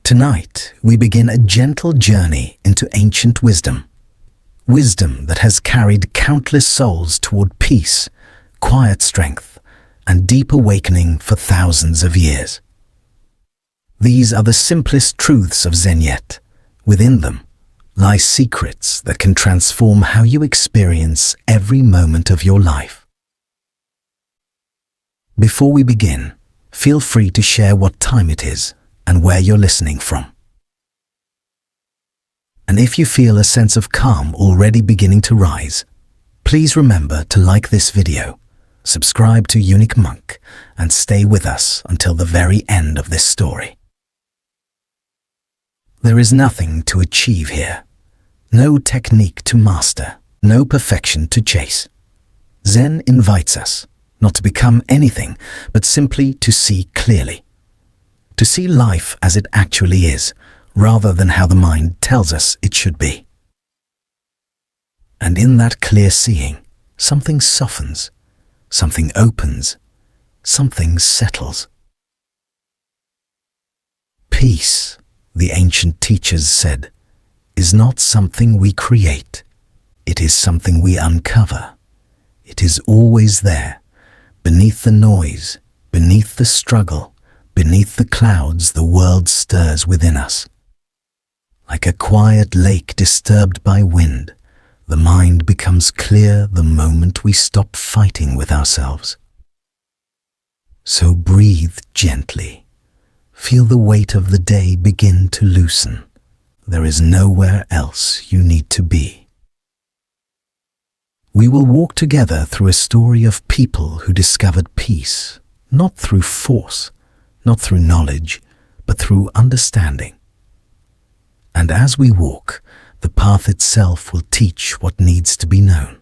Tonight, we begin a gentle journey into ancient wisdom. Wisdom that has carried countless souls toward peace, quiet strength, and deep awakening for thousands of years. These are the simplest truths of Zen, yet within them lie secrets that can transform how you experience every moment of your life. Before we begin, feel free to share what time it is and where you're listening from. And if you feel a sense of calm already beginning to rise, please remember to like this video, subscribe to Unik Monk, and stay with us until the very end of this story. There is nothing to achieve here, no technique to master, no perfection to chase. Zen invites us not to become anything, but simply to see clearly. To see life as it actually is, rather than how the mind tells us it should be. And in that clear seeing, something softens, something opens, something settles. Peace, the ancient teachers said, is not something we create. It is something we uncover. It is always there, beneath the noise, beneath the struggle, beneath the clouds the world stirs within us. Like a quiet lake disturbed by wind, the mind becomes clear the moment we stop fighting with ourselves. So breathe gently. Feel the weight of the day begin to loosen. There is nowhere else you need to be. We will walk together through a story of people who discovered peace, not through force, not through knowledge, but through understanding. And as we walk, the path itself will teach what needs to be known.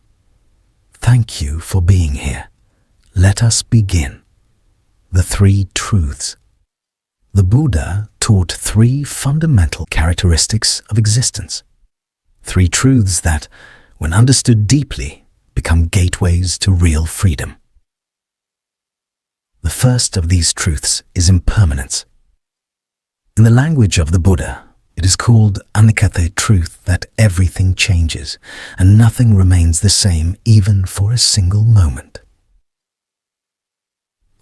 Thank you for being here. Let us begin. The three truths. The Buddha taught three fundamental characteristics of existence. Three truths that, when understood deeply, become gateways to real freedom. The first of these truths is impermanence. In the language of the Buddha, it is called uninterrupted truth that everything changes and nothing remains the same even for a single moment.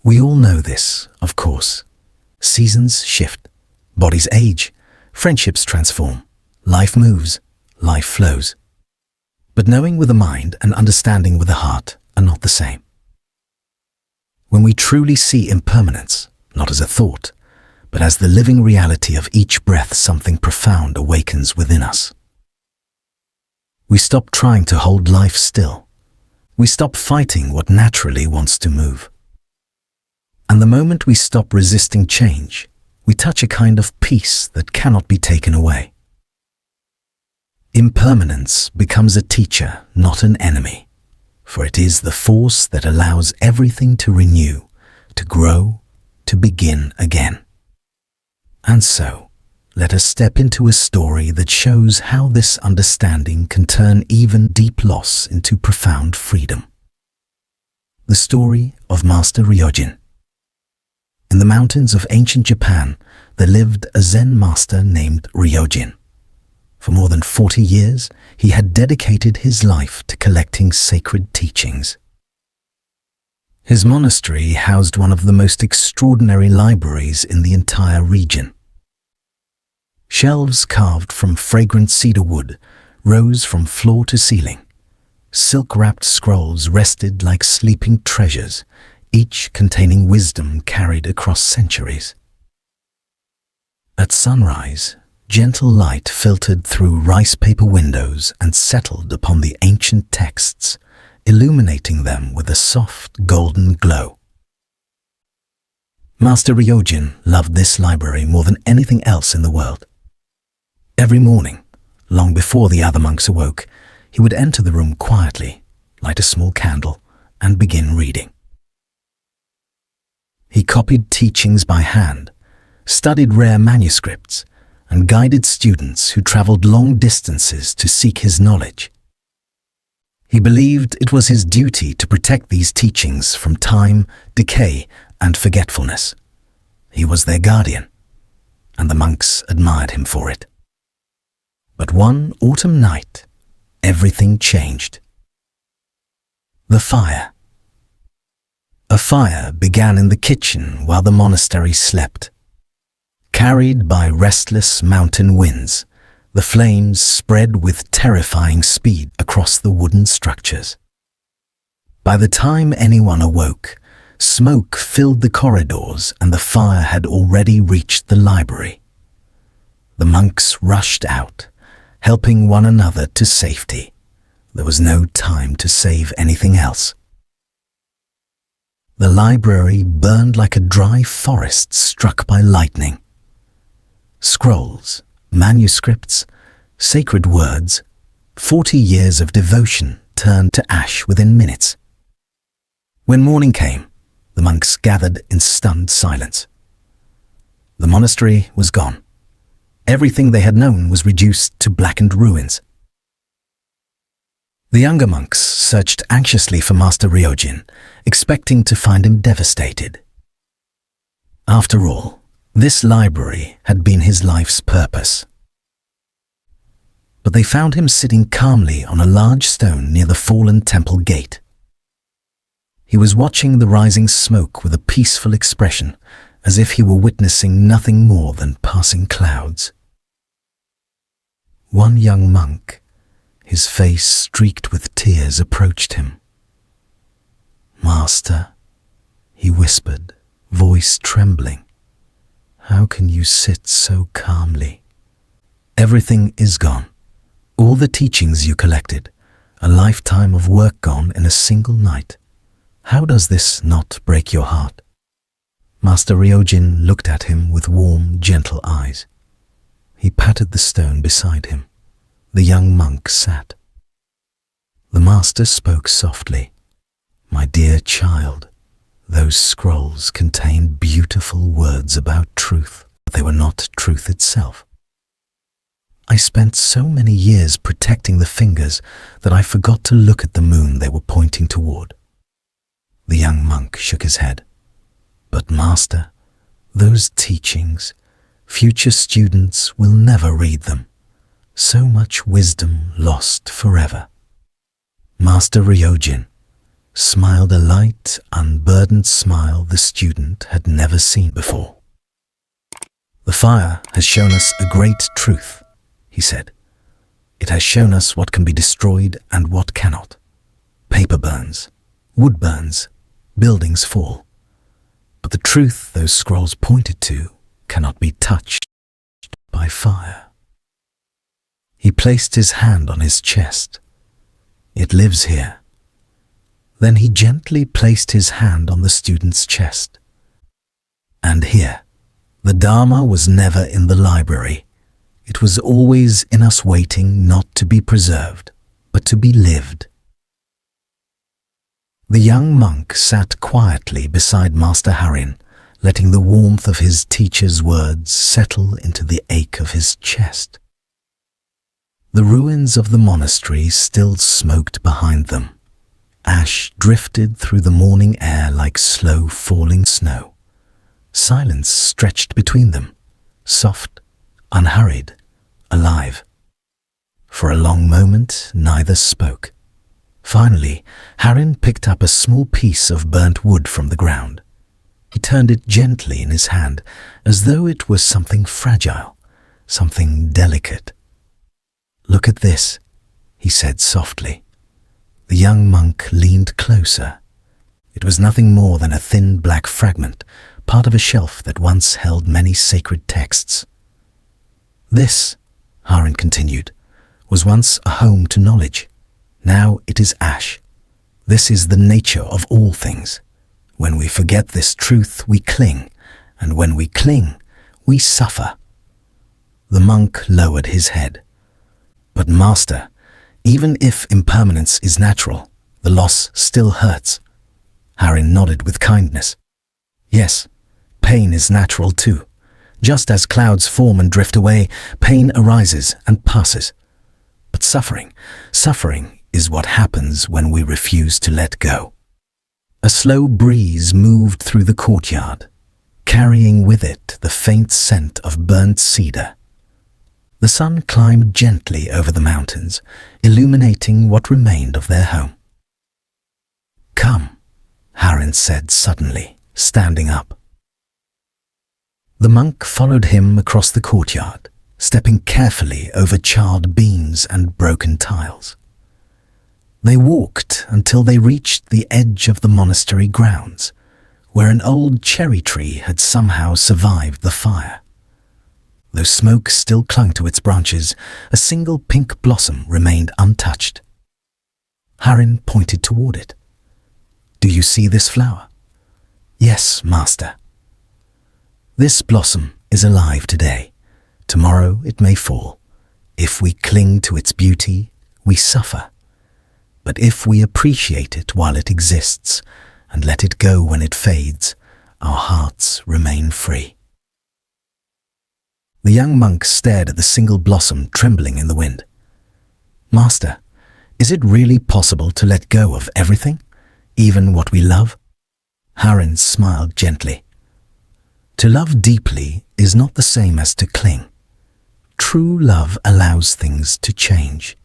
We all know this, of course. Seasons shift, bodies age, friendships transform, life moves, life flows. But knowing with the mind and understanding with the heart are not the same. When we truly see impermanence, not as a thought, but as the living reality of each breath, something profound awakens within us. We stop trying to hold life still. We stop fighting what naturally wants to move. And the moment we stop resisting change, we touch a kind of peace that cannot be taken away. Impermanence becomes a teacher, not an enemy, for it is the force that allows everything to renew, to grow, to begin again. And so, let us step into a story that shows how this understanding can turn even deep loss into profound freedom. The story of Master Ryojin. In the mountains of ancient Japan, there lived a Zen master named Ryojin. For more than 40 years, he had dedicated his life to collecting sacred teachings. His monastery housed one of the most extraordinary libraries in the entire region. Shelves carved from fragrant cedar wood rose from floor to ceiling. Silk-wrapped scrolls rested like sleeping treasures, each containing wisdom carried across centuries. At sunrise, gentle light filtered through rice paper windows and settled upon the ancient texts, illuminating them with a soft golden glow. Master Ryojin loved this library more than anything else in the world. Every morning, long before the other monks awoke, he would enter the room quietly, light a small candle, and begin reading. He copied teachings by hand, studied rare manuscripts, and guided students who traveled long distances to seek his knowledge. He believed it was his duty to protect these teachings from time, decay, and forgetfulness. He was their guardian. and the monks admired him for it. But one autumn night, everything changed. The fire. A fire began in the kitchen while the monastery slept. Carried by restless mountain winds, the flames spread with terrifying speed across the wooden structures. By the time anyone awoke, smoke filled the corridors and the fire had already reached the library. The monks rushed out, helping one another to safety. There was no time to save anything else. The library burned like a dry forest struck by lightning. Scrolls, manuscripts, sacred words, 40 years of devotion turned to ash within minutes. When morning came, the monks gathered in stunned silence. The monastery was gone. Everything they had known was reduced to blackened ruins. The younger monks searched anxiously for Master Ryojin, expecting to find him devastated. After all, this library had been his life's purpose. But they found him sitting calmly on a large stone near the fallen temple gate. He was watching the rising smoke with a peaceful expression, as if he were witnessing nothing more than passing clouds. One young monk, his face streaked with tears, approached him. "Master," he whispered, voice trembling, "how can you sit so calmly? Everything is gone. All the teachings you collected, a lifetime of work gone in a single night. How does this not break your heart?" Master Ryojin looked at him with warm, gentle eyes. He patted the stone beside him. The young monk sat. The master spoke softly. "My dear child, those scrolls contained beautiful words about truth, but they were not truth itself. I spent so many years protecting the fingers that I forgot to look at the moon they were pointing toward." The young monk shook his head. "But master, those teachings, future students will never read them. So much wisdom lost forever." Master Ryojin smiled a light, unburdened smile the student had never seen before. "The fire has shown us a great truth," he said. "It has shown us what can be destroyed and what cannot. Paper burns, wood burns, buildings fall. But the truth those scrolls pointed to cannot be touched by fire." He placed his hand on his chest. "It lives here." Then he gently placed his hand on the student's chest. "And here, the Dharma was never in the library. It was always in us, waiting not to be preserved, but to be lived." The young monk sat quietly beside Master Harin, letting the warmth of his teacher's words settle into the ache of his chest. The ruins of the monastery still smoked behind them. Ash drifted through the morning air like slow falling snow. Silence stretched between them, soft, unhurried, alive. For a long moment, neither spoke. Finally, Harin picked up a small piece of burnt wood from the ground. He turned it gently in his hand, as though it was something fragile, something delicate. "Look at this," he said softly. The young monk leaned closer. It was nothing more than a thin black fragment, part of a shelf that once held many sacred texts. "This," Harin continued, "was once a home to knowledge. Now it is ash. This is the nature of all things. When we forget this truth, we cling, and when we cling, we suffer." The monk lowered his head. "But master, even if impermanence is natural, the loss still hurts." Harin nodded with kindness. "Yes, pain is natural too. Just as clouds form and drift away, pain arises and passes. But suffering is what happens when we refuse to let go." A slow breeze moved through the courtyard, carrying with it the faint scent of burnt cedar. The sun climbed gently over the mountains, illuminating what remained of their home. "Come," Harin said suddenly, standing up. The monk followed him across the courtyard, stepping carefully over charred beams and broken tiles. They walked until they reached the edge of the monastery grounds, where an old cherry tree had somehow survived the fire. Though smoke still clung to its branches, a single pink blossom remained untouched. Harin pointed toward it. "Do you see this flower?" "Yes, master." "This blossom is alive today. Tomorrow it may fall. If we cling to its beauty, we suffer. But if we appreciate it while it exists and let it go when it fades, our hearts remain free." The young monk stared at the single blossom trembling in the wind. "Master, is it really possible to let go of everything, even what we love?" Harin smiled gently. "To love deeply is not the same as to cling. True love allows things to change.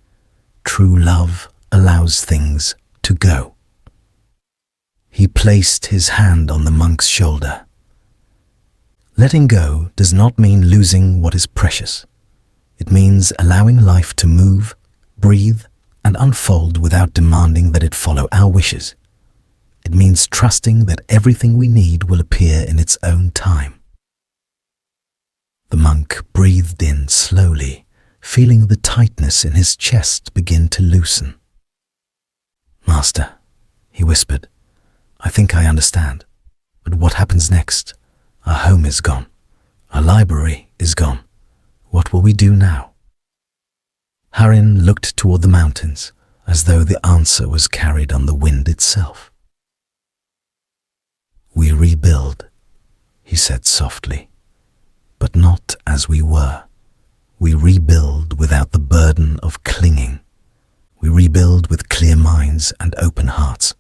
True love allows things to go." He placed his hand on the monk's shoulder. Letting go does not mean losing what is precious. It means allowing life to move, breathe, and unfold without demanding that it follow our wishes. It means trusting that everything we need will appear in its own time. The monk breathed in slowly, feeling the tightness in his chest begin to loosen. "Master," he whispered, "I think I understand. But what happens next? Our home is gone. Our library is gone. What will we do now?" Harin looked toward the mountains, as though the answer was carried on the wind itself. "We rebuild," he said softly, "but not as we were. We rebuild without the burden of clinging. We rebuild with clear minds and open hearts.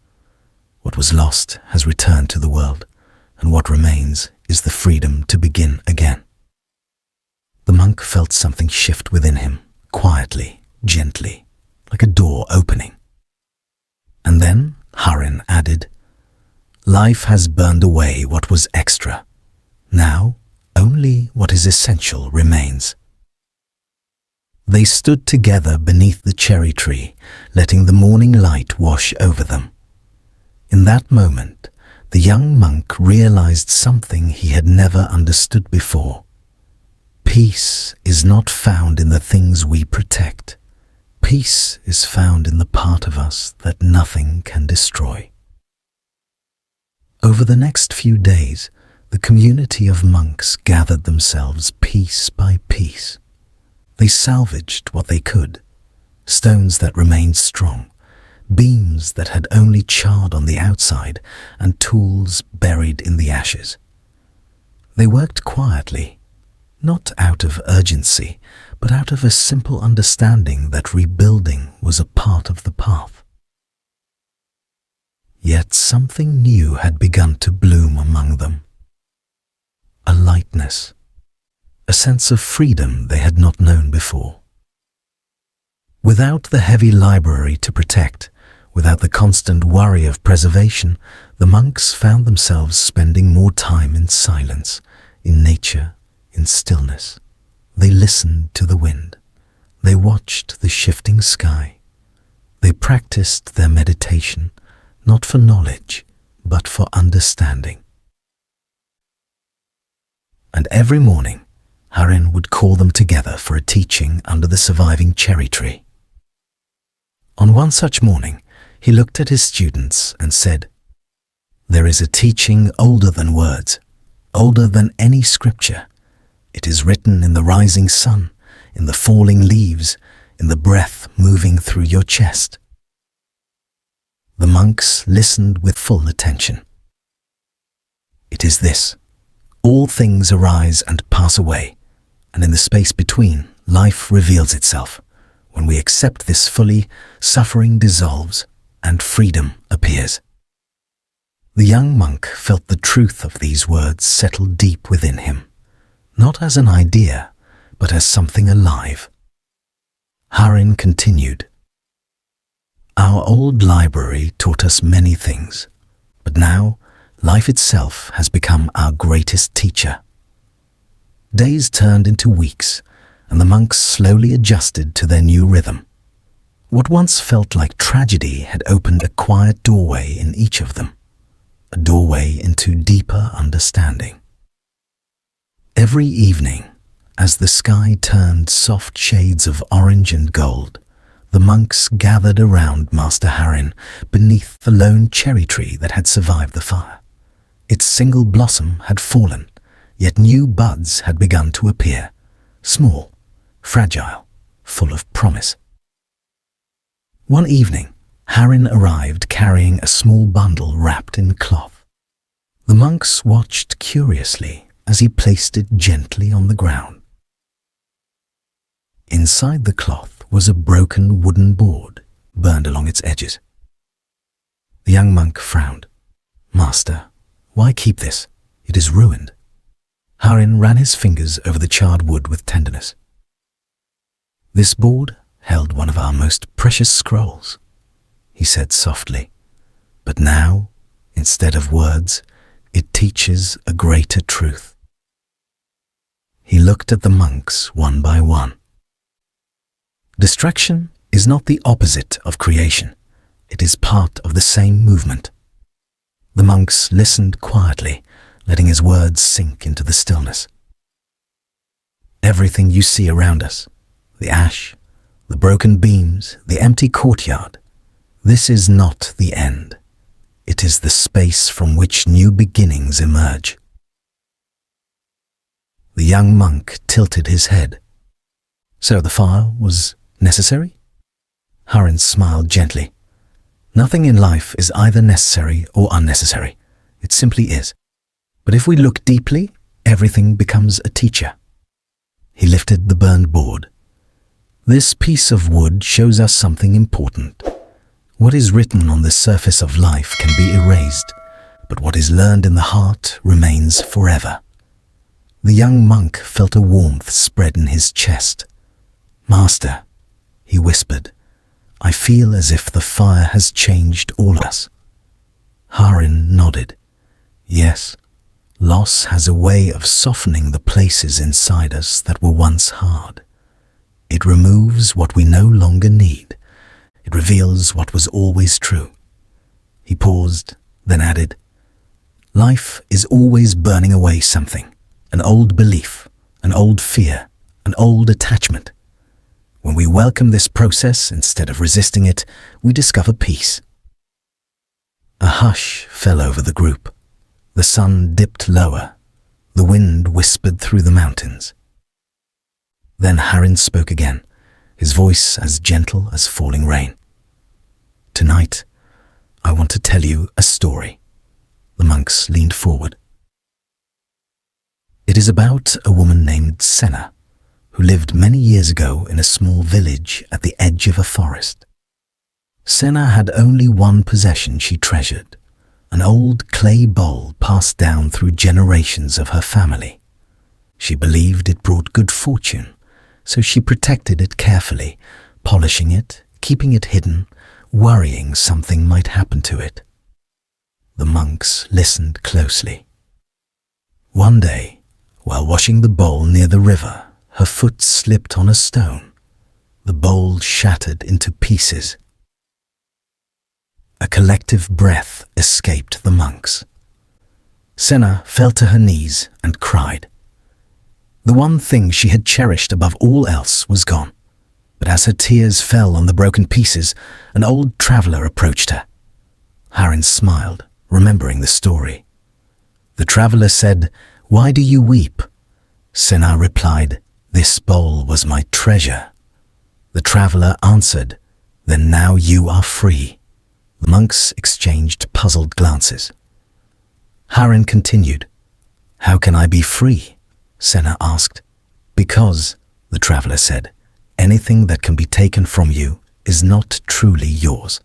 What was lost has returned to the world, and what remains is the freedom to begin again." The monk felt something shift within him, quietly, gently, like a door opening. And then Harin added, "Life has burned away what was extra. Now, only what is essential remains." They stood together beneath the cherry tree, letting the morning light wash over them. In that moment, the young monk realized something he had never understood before. Peace is not found in the things we protect. Peace is found in the part of us that nothing can destroy. Over the next few days, the community of monks gathered themselves piece by piece. They salvaged what they could: stones that remained strong, beams that had only charred on the outside, and tools buried in the ashes. They worked quietly, not out of urgency, but out of a simple understanding that rebuilding was a part of the path. Yet something new had begun to bloom among them. A lightness, a sense of freedom they had not known before. Without the heavy library to protect, without the constant worry of preservation, the monks found themselves spending more time in silence, in nature, in stillness. They listened to the wind. They watched the shifting sky. They practiced their meditation, not for knowledge, but for understanding. And every morning, Harin would call them together for a teaching under the surviving cherry tree. On one such morning, he looked at his students and said, "There is a teaching older than words, older than any scripture. It is written in the rising sun, in the falling leaves, in the breath moving through your chest." The monks listened with full attention. "It is this: all things arise and pass away, and in the space between, life reveals itself. When we accept this fully, suffering dissolves and freedom appears." The young monk felt the truth of these words settle deep within him, not as an idea, but as something alive. Harin continued. Our old library taught us many things, but now life itself has become our greatest teacher. Days turned into weeks, and the monks slowly adjusted to their new rhythm. What once felt like tragedy had opened a quiet doorway in each of them, a doorway into deeper understanding. Every evening, as the sky turned soft shades of orange and gold, the monks gathered around Master Harin beneath the lone cherry tree that had survived the fire. Its single blossom had fallen, yet new buds had begun to appear, small, fragile, full of promise. One evening, Harin arrived carrying a small bundle wrapped in cloth. The monks watched curiously as he placed it gently on the ground. Inside the cloth was a broken wooden board, burned along its edges. The young monk frowned. Master, why keep this? It is ruined. Harin ran his fingers over the charred wood with tenderness. This board held one of our most precious scrolls, he said softly. But now, instead of words, it teaches a greater truth. He looked at the monks one by one. Distraction is not the opposite of creation. It is part of the same movement. The monks listened quietly, letting his words sink into the stillness. Everything you see around us, the ash, the broken beams, the empty courtyard, this is not the end. It is the space from which new beginnings emerge. The young monk tilted his head. So the fire was necessary? Harin smiled gently. Nothing in life is either necessary or unnecessary. It simply is. But if we look deeply, everything becomes a teacher. He lifted the burned board. This piece of wood shows us something important. What is written on the surface of life can be erased, but what is learned in the heart remains forever. The young monk felt a warmth spread in his chest. Master, he whispered, I feel as if the fire has changed all of us. Harin nodded. Yes, loss has a way of softening the places inside us that were once hard. It removes what we no longer need. It reveals what was always true. He paused, then added, Life is always burning away something, an old belief, an old fear, an old attachment. When we welcome this process instead of resisting it, we discover peace. A hush fell over the group. The sun dipped lower. The wind whispered through the mountains. Then Harin spoke again, his voice as gentle as falling rain. Tonight, I want to tell you a story. The monks leaned forward. It is about a woman named Senna, who lived many years ago in a small village at the edge of a forest. Senna had only one possession she treasured, an old clay bowl passed down through generations of her family. She believed it brought good fortune, so she protected it carefully, polishing it, keeping it hidden, worrying something might happen to it. The monks listened closely. One day, while washing the bowl near the river, her foot slipped on a stone. The bowl shattered into pieces. A collective breath escaped the monks. Senna fell to her knees and cried. The one thing she had cherished above all else was gone. But as her tears fell on the broken pieces, an old traveler approached her. Harin smiled, remembering the story. The traveler said, "Why do you weep?" Senna replied, "This bowl was my treasure." The traveler answered, "Then now you are free." The monks exchanged puzzled glances. Harin continued, "How can I be free?" Senna asked. "Because," the traveler said, "anything that can be taken from you is not truly yours."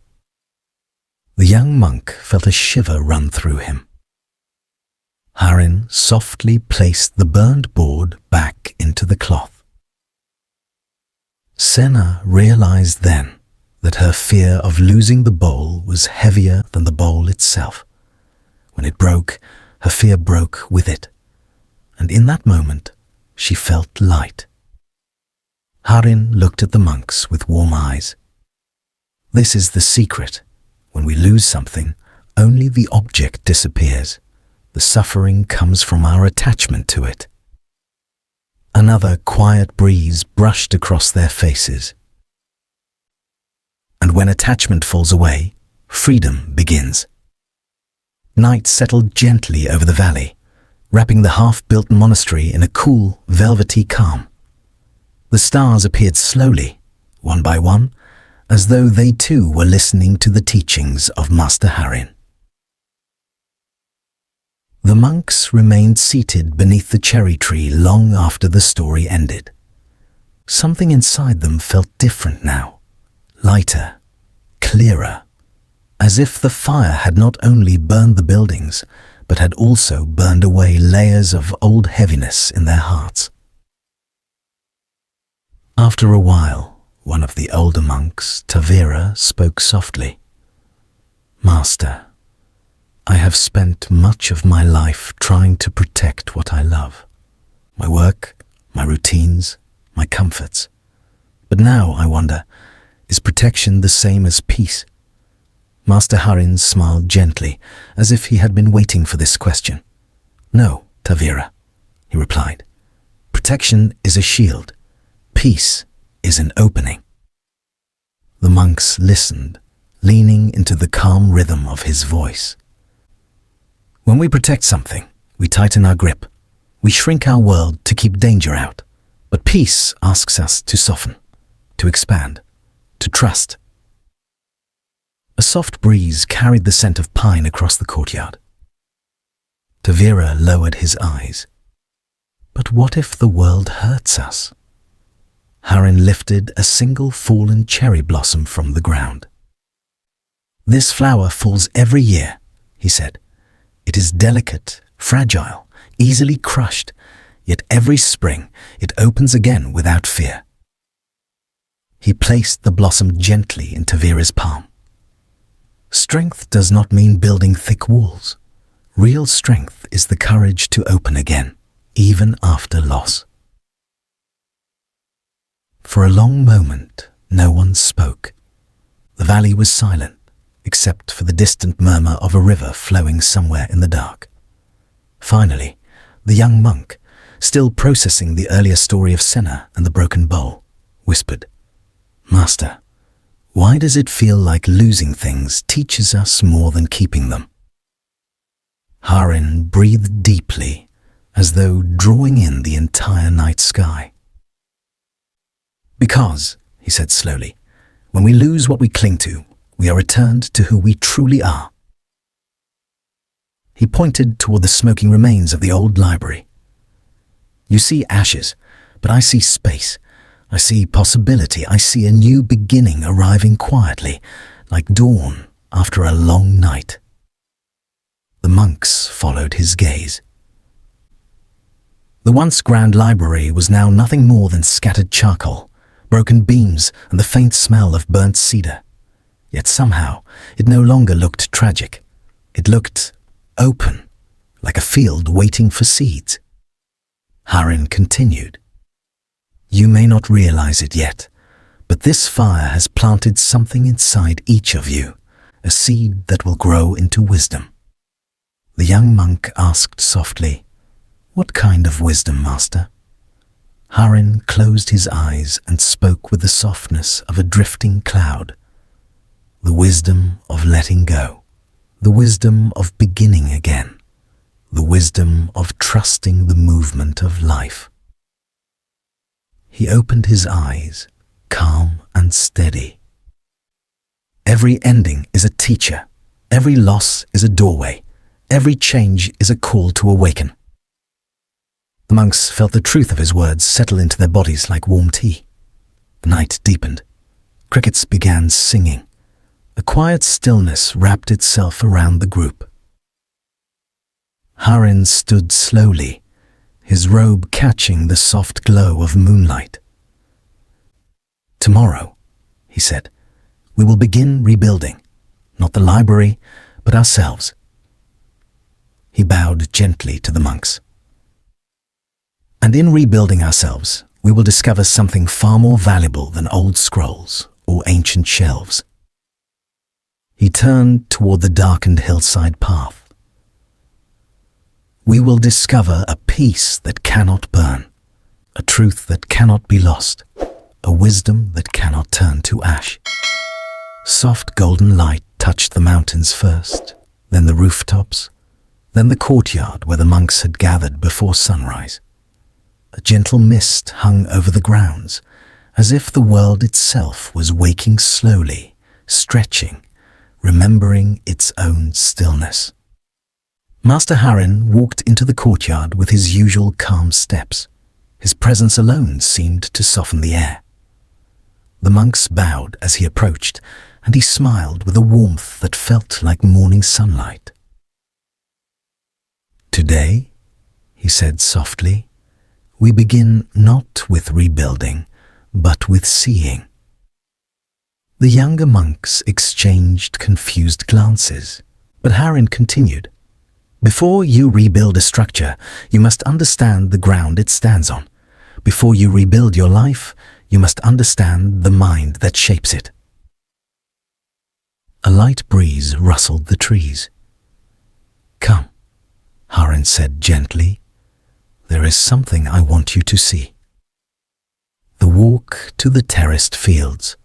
The young monk felt a shiver run through him. Harin softly placed the burned board back into the cloth. Senna realized then that her fear of losing the bowl was heavier than the bowl itself. When it broke, her fear broke with it, and in that moment she felt light. Harin looked at the monks with warm eyes. This is the secret. When we lose something, only the object disappears. The suffering comes from our attachment to it. Another quiet breeze brushed across their faces. And when attachment falls away, freedom begins. Night settled gently over the valley, wrapping the half-built monastery in a cool, velvety calm. The stars appeared slowly, one by one, as though they too were listening to the teachings of Master Harin. The monks remained seated beneath the cherry tree long after the story ended. Something inside them felt different now, lighter, clearer, as if the fire had not only burned the buildings, but had also burned away layers of old heaviness in their hearts. After a while, one of the older monks, Tavira, spoke softly. "Master, I have spent much of my life trying to protect what I love. My work, my routines, my comforts. But now, I wonder, is protection the same as peace?" Master Harin smiled gently, as if he had been waiting for this question. "No, Tavira," he replied. "Protection is a shield. Peace is an opening." The monks listened, leaning into the calm rhythm of his voice. When we protect something, we tighten our grip. We shrink our world to keep danger out. But peace asks us to soften, to expand, to trust. A soft breeze carried the scent of pine across the courtyard. Tavira lowered his eyes. But what if the world hurts us? Harin lifted a single fallen cherry blossom from the ground. "This flower falls every year," he said. "It is delicate, fragile, easily crushed, yet every spring it opens again without fear." He placed the blossom gently in Tavira's palm. Strength does not mean building thick walls. Real strength is the courage to open again, even after loss. For a long moment, no one spoke. The valley was silent, except for the distant murmur of a river flowing somewhere in the dark. Finally, the young monk, still processing the earlier story of Senna and the broken bowl, whispered, "Master, why does it feel like losing things teaches us more than keeping them?" Harin breathed deeply, as though drawing in the entire night sky. "Because," he said slowly, "when we lose what we cling to, we are returned to who we truly are." He pointed toward the smoking remains of the old library. "You see ashes, but I see space. I see possibility. I see a new beginning arriving quietly, like dawn after a long night." The monks followed his gaze. The once grand library was now nothing more than scattered charcoal, broken beams, and the faint smell of burnt cedar. Yet somehow it no longer looked tragic. It looked open, like a field waiting for seeds. Harin continued, "You may not realize it yet, but this fire has planted something inside each of you, a seed that will grow into wisdom." The young monk asked softly, "What kind of wisdom, Master?" Harin closed his eyes and spoke with the softness of a drifting cloud. "The wisdom of letting go, the wisdom of beginning again, the wisdom of trusting the movement of life." He opened his eyes, calm and steady. "Every ending is a teacher, every loss is a doorway, every change is a call to awaken." The monks felt the truth of his words settle into their bodies like warm tea. The night deepened. Crickets began singing. A quiet stillness wrapped itself around the group. Harin stood slowly, his robe catching the soft glow of moonlight. "Tomorrow," he said, "we will begin rebuilding, not the library, but ourselves." He bowed gently to the monks. "And in rebuilding ourselves, we will discover something far more valuable than old scrolls or ancient shelves." He turned toward the darkened hillside path. "We will discover a peace that cannot burn, a truth that cannot be lost, a wisdom that cannot turn to ash." Soft golden light touched the mountains first, then the rooftops, then the courtyard where the monks had gathered before sunrise. A gentle mist hung over the grounds, as if the world itself was waking slowly, stretching, remembering its own stillness. Master Harin walked into the courtyard with his usual calm steps. His presence alone seemed to soften the air. The monks bowed as he approached, and he smiled with a warmth that felt like morning sunlight. "Today," he said softly, "we begin not with rebuilding, but with seeing." The younger monks exchanged confused glances, but Harin continued, "Before you rebuild a structure, you must understand the ground it stands on. Before you rebuild your life, you must understand the mind that shapes it." A light breeze rustled the trees. "Come," Harin said gently, "there is something I want you to see." The walk to the terraced fields.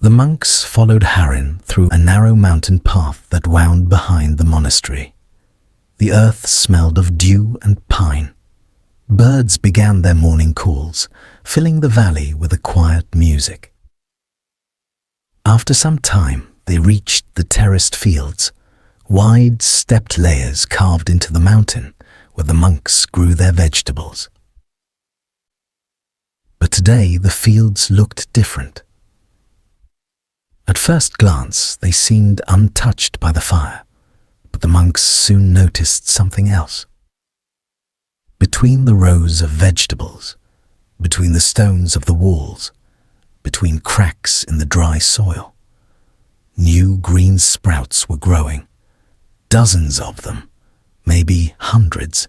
The monks followed Harin through a narrow mountain path that wound behind the monastery. The earth smelled of dew and pine. Birds began their morning calls, filling the valley with a quiet music. After some time, they reached the terraced fields, wide stepped layers carved into the mountain where the monks grew their vegetables. But today the fields looked different. At first glance, they seemed untouched by the fire, but the monks soon noticed something else. Between the rows of vegetables, between the stones of the walls, between cracks in the dry soil, new green sprouts were growing, dozens of them, maybe hundreds.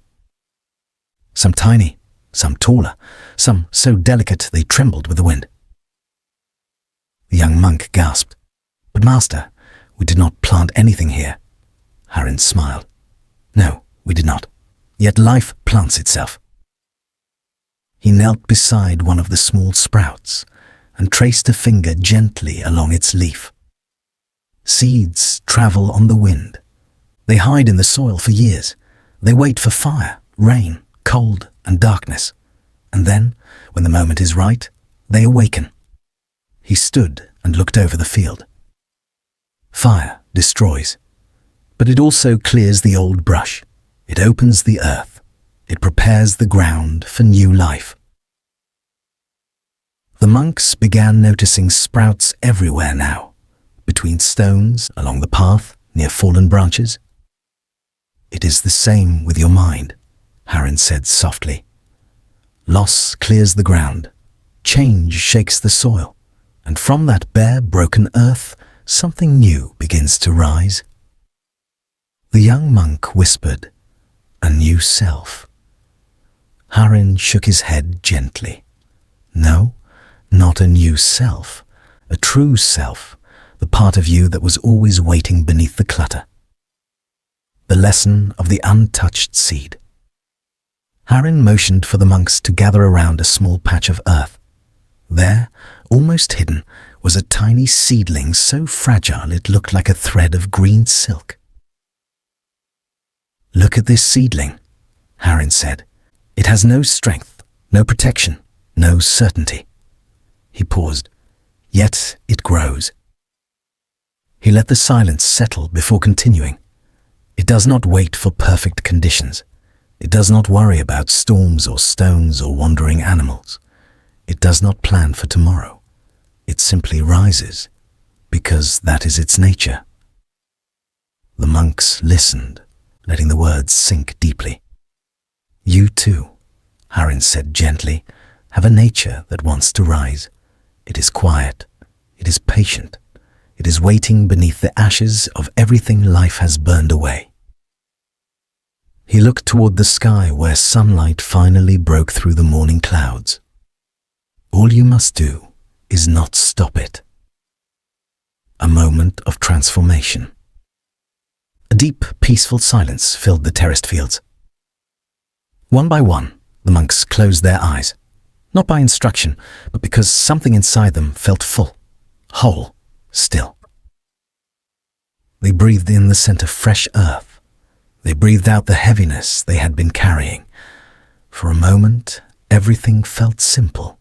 Some tiny, some taller, some so delicate they trembled with the wind. The young monk gasped, "But master, we did not plant anything here." Harin smiled. "No, we did not. Yet life plants itself." He knelt beside one of the small sprouts and traced a finger gently along its leaf. Seeds travel on the wind. They hide in the soil for years. They wait for fire, rain, cold, and darkness. And then, when the moment is right, they awaken. He stood and looked over the field. Fire destroys, but it also clears the old brush. It opens the earth. It prepares the ground for new life. The monks began noticing sprouts everywhere now, between stones, along the path, near fallen branches. "It is the same with your mind," Harin said softly. "Loss clears the ground, change shakes the soil, and from that bare, broken earth, something new begins to rise." The young monk whispered, "A new self." Harin shook his head gently. "No, not a new self, a true self, the part of you that was always waiting beneath the clutter." The lesson of the untouched seed. Harin motioned for the monks to gather around a small patch of earth. There, almost hidden, was a tiny seedling so fragile it looked like a thread of green silk. "Look at this seedling," Harin said. "It has no strength, no protection, no certainty." He paused. "Yet it grows." He let the silence settle before continuing. "It does not wait for perfect conditions. It does not worry about storms or stones or wandering animals. It does not plan for tomorrow. It simply rises, because that is its nature. The monks listened, letting the words sink deeply. You too, Harin said gently, have a nature that wants to rise. It is quiet. It is patient. It is waiting beneath the ashes of everything life has burned away. He looked toward the sky where sunlight finally broke through the morning clouds. All you must do is not stop it. A moment of transformation. A deep, peaceful silence filled the terraced fields. One by one, the monks closed their eyes, not by instruction, but because something inside them felt full, whole, still. They breathed in the scent of fresh earth. They breathed out the heaviness they had been carrying. For a moment, everything felt simple.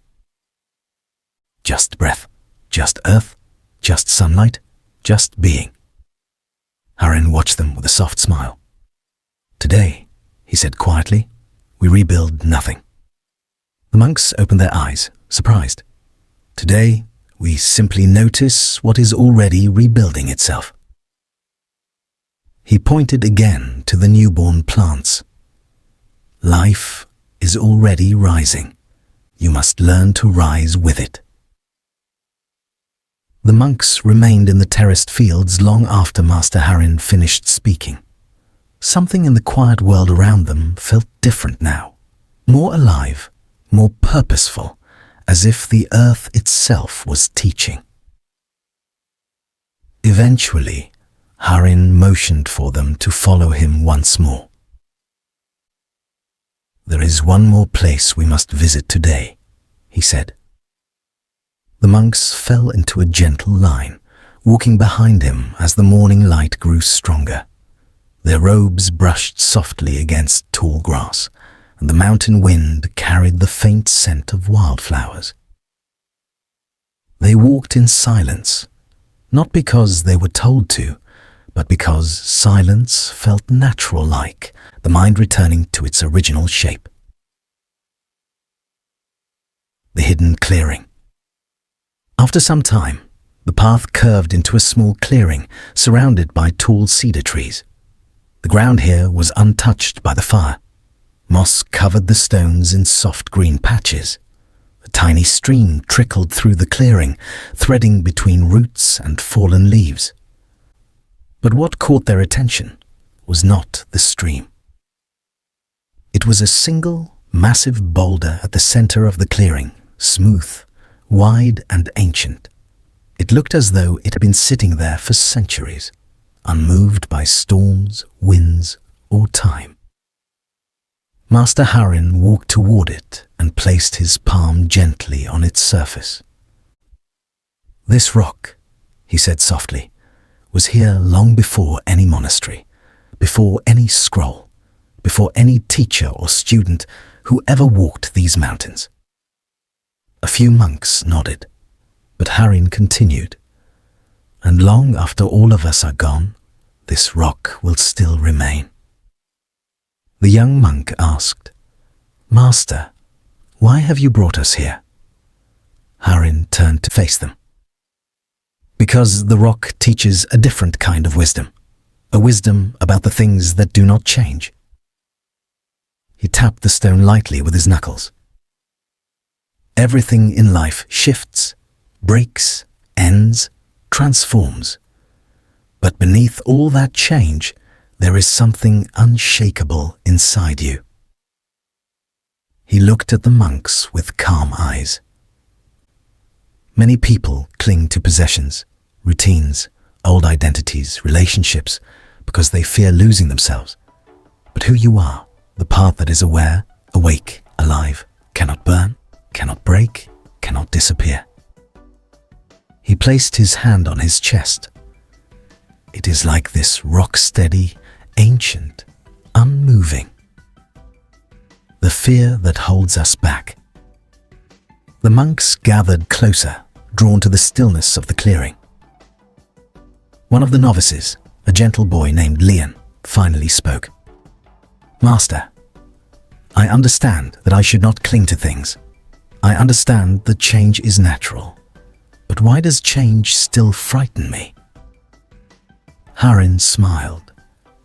Just breath, just earth, just sunlight, just being. Harin watched them with a soft smile. Today, he said quietly, we rebuild nothing. The monks opened their eyes, surprised. Today, we simply notice what is already rebuilding itself. He pointed again to the newborn plants. Life is already rising. You must learn to rise with it. The monks remained in the terraced fields long after Master Harin finished speaking. Something in the quiet world around them felt different now, more alive, more purposeful, as if the earth itself was teaching. Eventually, Harin motioned for them to follow him once more. There is one more place we must visit today, he said. The monks fell into a gentle line, walking behind him as the morning light grew stronger. Their robes brushed softly against tall grass, and the mountain wind carried the faint scent of wildflowers. They walked in silence, not because they were told to, but because silence felt natural-like, the mind returning to its original shape. The hidden clearing. After some time, the path curved into a small clearing surrounded by tall cedar trees. The ground here was untouched by the fire. Moss covered the stones in soft green patches. A tiny stream trickled through the clearing, threading between roots and fallen leaves. But what caught their attention was not the stream. It was a single, massive boulder at the center of the clearing, smooth, wide and ancient. It looked as though it had been sitting there for centuries, unmoved by storms, winds, or time. Master Harin walked toward it and placed his palm gently on its surface. This rock, he said softly, was here long before any monastery, before any scroll, before any teacher or student who ever walked these mountains. A few monks nodded, but Harin continued, and long after all of us are gone, this rock will still remain. The young monk asked, Master, why have you brought us here? Harin turned to face them. Because the rock teaches a different kind of wisdom, a wisdom about the things that do not change. He tapped the stone lightly with his knuckles. Everything in life shifts, breaks, ends, transforms. But beneath all that change, there is something unshakable inside you. He looked at the monks with calm eyes. Many people cling to possessions, routines, old identities, relationships, because they fear losing themselves. But who you are, the part that is aware, awake, alive, cannot burn, cannot break, cannot disappear. He placed his hand on his chest. It is like this rock-steady, ancient, unmoving. The fear that holds us back. The monks gathered closer, drawn to the stillness of the clearing. One of the novices, a gentle boy named Leon, finally spoke. Master, I understand that I should not cling to things. I understand that change is natural. But but why does change still frighten me?" Harin smiled,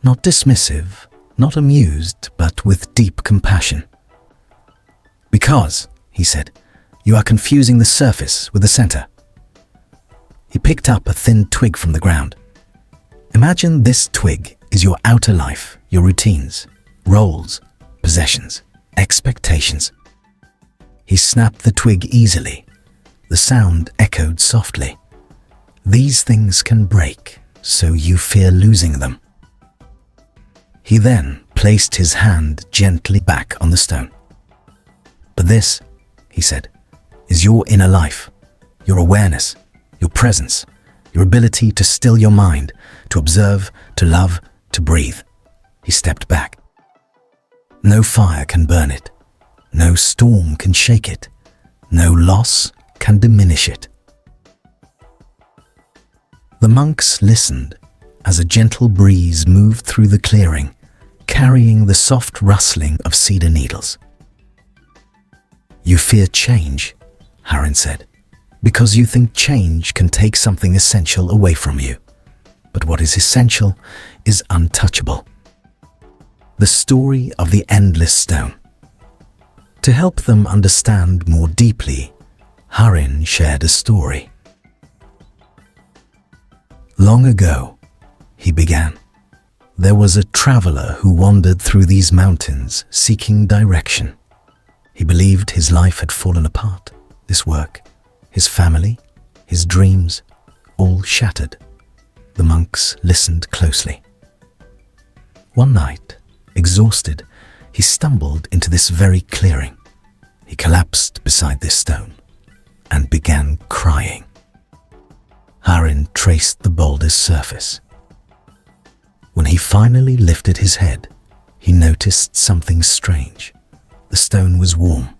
not dismissive, not amused, but with deep compassion. "Because," he said, "you are confusing the surface with the center." He picked up a thin twig from the ground. "Imagine this twig is your outer life, your routines, roles, possessions, expectations." He snapped the twig easily. The sound echoed softly. "These things can break, so you fear losing them." He then placed his hand gently back on the stone. "But this," he said, "is your inner life, your awareness, your presence, your ability to still your mind, to observe, to love, to breathe." He stepped back. "No fire can burn it. No storm can shake it. No loss can diminish it." The monks listened as a gentle breeze moved through the clearing, carrying the soft rustling of cedar needles. "You fear change," Harin said, "because you think change can take something essential away from you. But what is essential is untouchable." The story of the endless stone. To help them understand more deeply, Harin shared a story. "Long ago," he began, "there was a traveler who wandered through these mountains seeking direction. He believed his life had fallen apart, his work, his family, his dreams, all shattered." The monks listened closely. One night, exhausted, he stumbled into this very clearing. He collapsed beside this stone and began crying. Harin traced the boulder's surface. When he finally lifted his head, he noticed something strange. The stone was warm.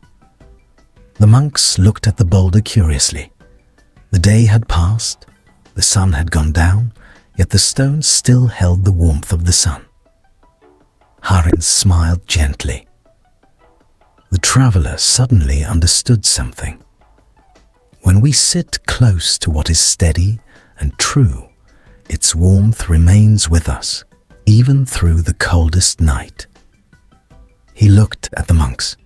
The monks looked at the boulder curiously. The day had passed, the sun had gone down, yet the stone still held the warmth of the sun. Harin smiled gently. The traveler suddenly understood something. When we sit close to what is steady and true, its warmth remains with us, even through the coldest night. He looked at the monks.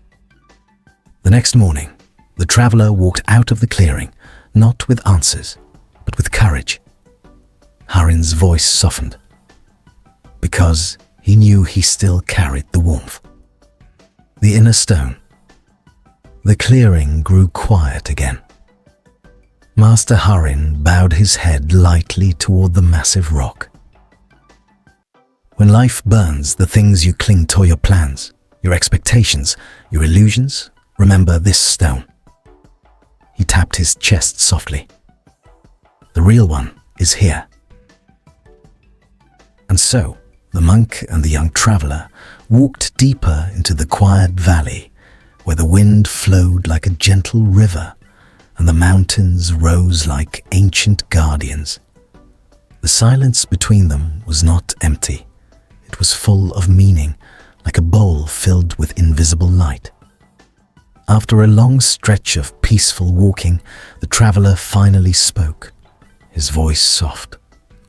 The next morning, the traveler walked out of the clearing, not with answers, but with courage. Harin's voice softened, because he knew he still carried the warmth. The inner stone. The clearing grew quiet again. Master Harin bowed his head lightly toward the massive rock. When life burns the things you cling to, your plans, your expectations, your illusions, remember this stone. He tapped his chest softly. The real one is here. And so, the monk and the young traveler walked deeper into the quiet valley, where the wind flowed like a gentle river and the mountains rose like ancient guardians. The silence between them was not empty. It was full of meaning, like a bowl filled with invisible light. After a long stretch of peaceful walking, the traveler finally spoke, his voice soft,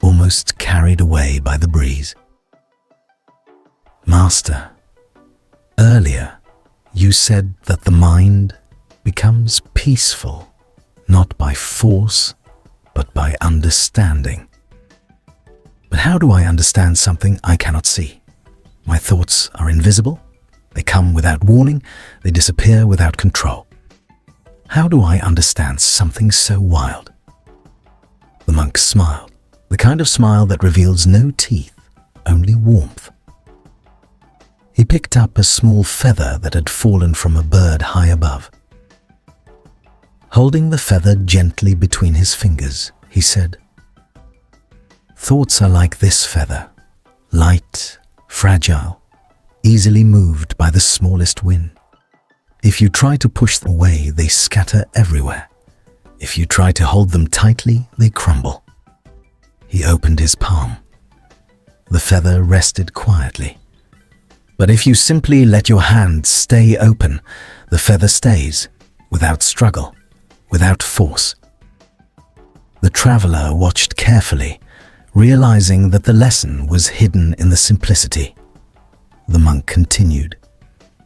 almost carried away by the breeze. "Master, earlier you said that the mind becomes peaceful, not by force, but by understanding. But how do I understand something I cannot see? My thoughts are invisible. They come without warning. They disappear without control. How do I understand something so wild?" The monk smiled, the kind of smile that reveals no teeth, only warmth. He picked up a small feather that had fallen from a bird high above. Holding the feather gently between his fingers, he said, "Thoughts are like this feather, light, fragile, easily moved by the smallest wind. If you try to push them away, they scatter everywhere. If you try to hold them tightly, they crumble." He opened his palm. The feather rested quietly. But if you simply let your hand stay open, the feather stays, without struggle, without force. The traveler watched carefully, realizing that the lesson was hidden in the simplicity. The monk continued.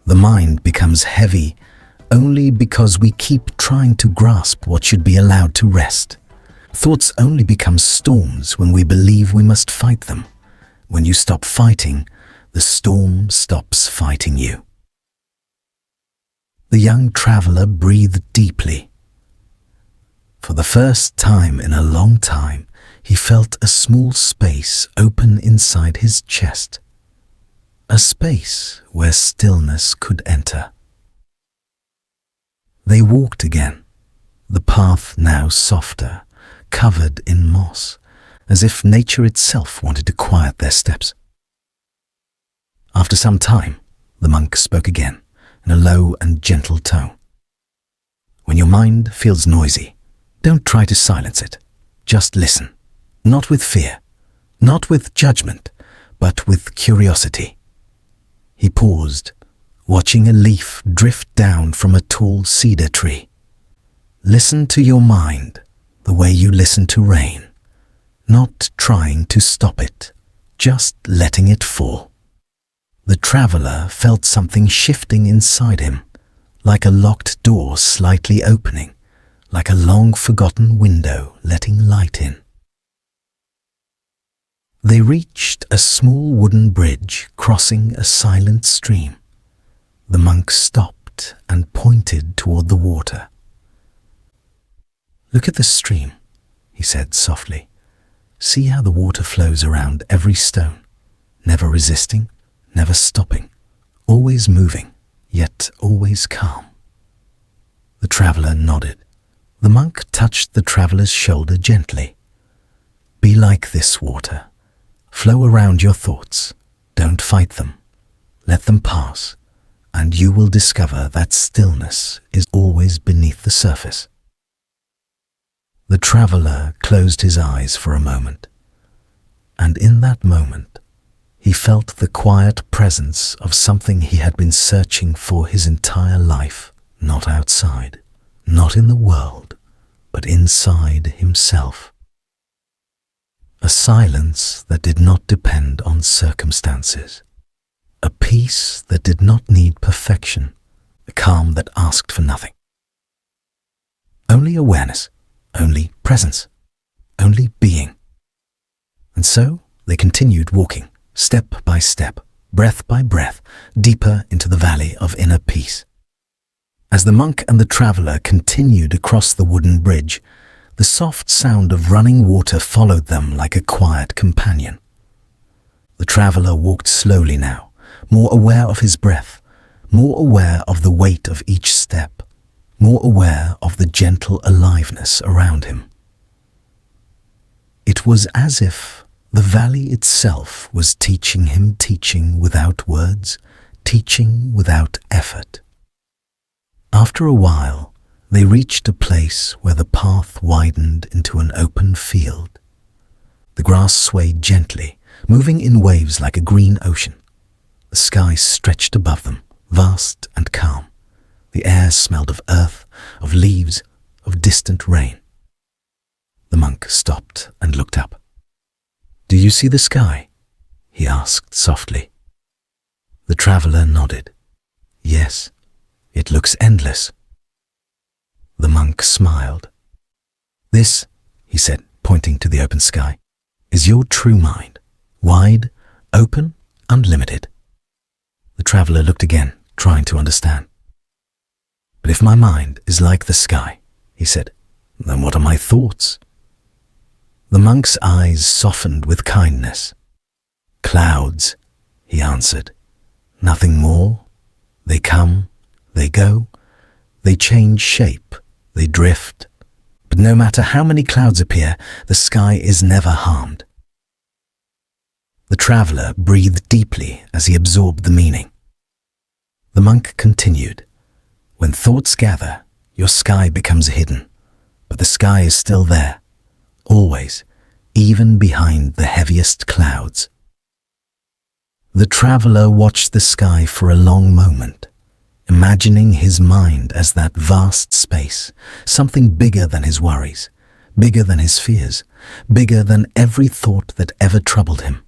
The mind becomes heavy only because we keep trying to grasp what should be allowed to rest. Thoughts only become storms when we believe we must fight them. When you stop fighting, the storm stops fighting you. The young traveler breathed deeply. For the first time in a long time, he felt a small space open inside his chest. A space where stillness could enter. They walked again, the path now softer, covered in moss, as if nature itself wanted to quiet their steps. After some time, the monk spoke again, in a low and gentle tone. When your mind feels noisy, don't try to silence it. Just listen, not with fear, not with judgment, but with curiosity. He paused, watching a leaf drift down from a tall cedar tree. Listen to your mind the way you listen to rain, not trying to stop it, just letting it fall. The traveler felt something shifting inside him, like a locked door slightly opening, like a long-forgotten window letting light in. They reached a small wooden bridge crossing a silent stream. The monk stopped and pointed toward the water. "Look at the stream," he said softly. "See how the water flows around every stone, never resisting, never stopping, always moving, yet always calm." The traveler nodded. The monk touched the traveler's shoulder gently. "Be like this water. Flow around your thoughts. Don't fight them. Let them pass, and you will discover that stillness is always beneath the surface." The traveler closed his eyes for a moment, and in that moment, he felt the quiet presence of something he had been searching for his entire life, not outside, not in the world, but inside himself. A silence that did not depend on circumstances. A peace that did not need perfection. A calm that asked for nothing. Only awareness, only presence, only being. And so they continued walking, step by step, breath by breath, deeper into the valley of inner peace. As the monk and the traveler continued across the wooden bridge, the soft sound of running water followed them like a quiet companion. The traveler walked slowly now, more aware of his breath, more aware of the weight of each step, more aware of the gentle aliveness around him. It was as if the valley itself was teaching him teaching without words, teaching without effort. After a while, they reached a place where the path widened into an open field. The grass swayed gently, moving in waves like a green ocean. The sky stretched above them, vast and calm. The air smelled of earth, of leaves, of distant rain. The monk stopped and looked up. "Do you see the sky?" he asked softly. The traveler nodded. "Yes, it looks endless." The monk smiled. "This," he said, pointing to the open sky, "is your true mind, wide, open, unlimited." The traveler looked again, trying to understand. "But if my mind is like the sky," he said, "then what are my thoughts?" The monk's eyes softened with kindness. "Clouds," he answered. "Nothing more. They come, they go, they change shape, they drift. But no matter how many clouds appear, the sky is never harmed." The traveler breathed deeply as he absorbed the meaning. The monk continued. "When thoughts gather, your sky becomes hidden, but the sky is still there, always, even behind the heaviest clouds." The traveler watched the sky for a long moment, imagining his mind as that vast space, something bigger than his worries, bigger than his fears, bigger than every thought that ever troubled him.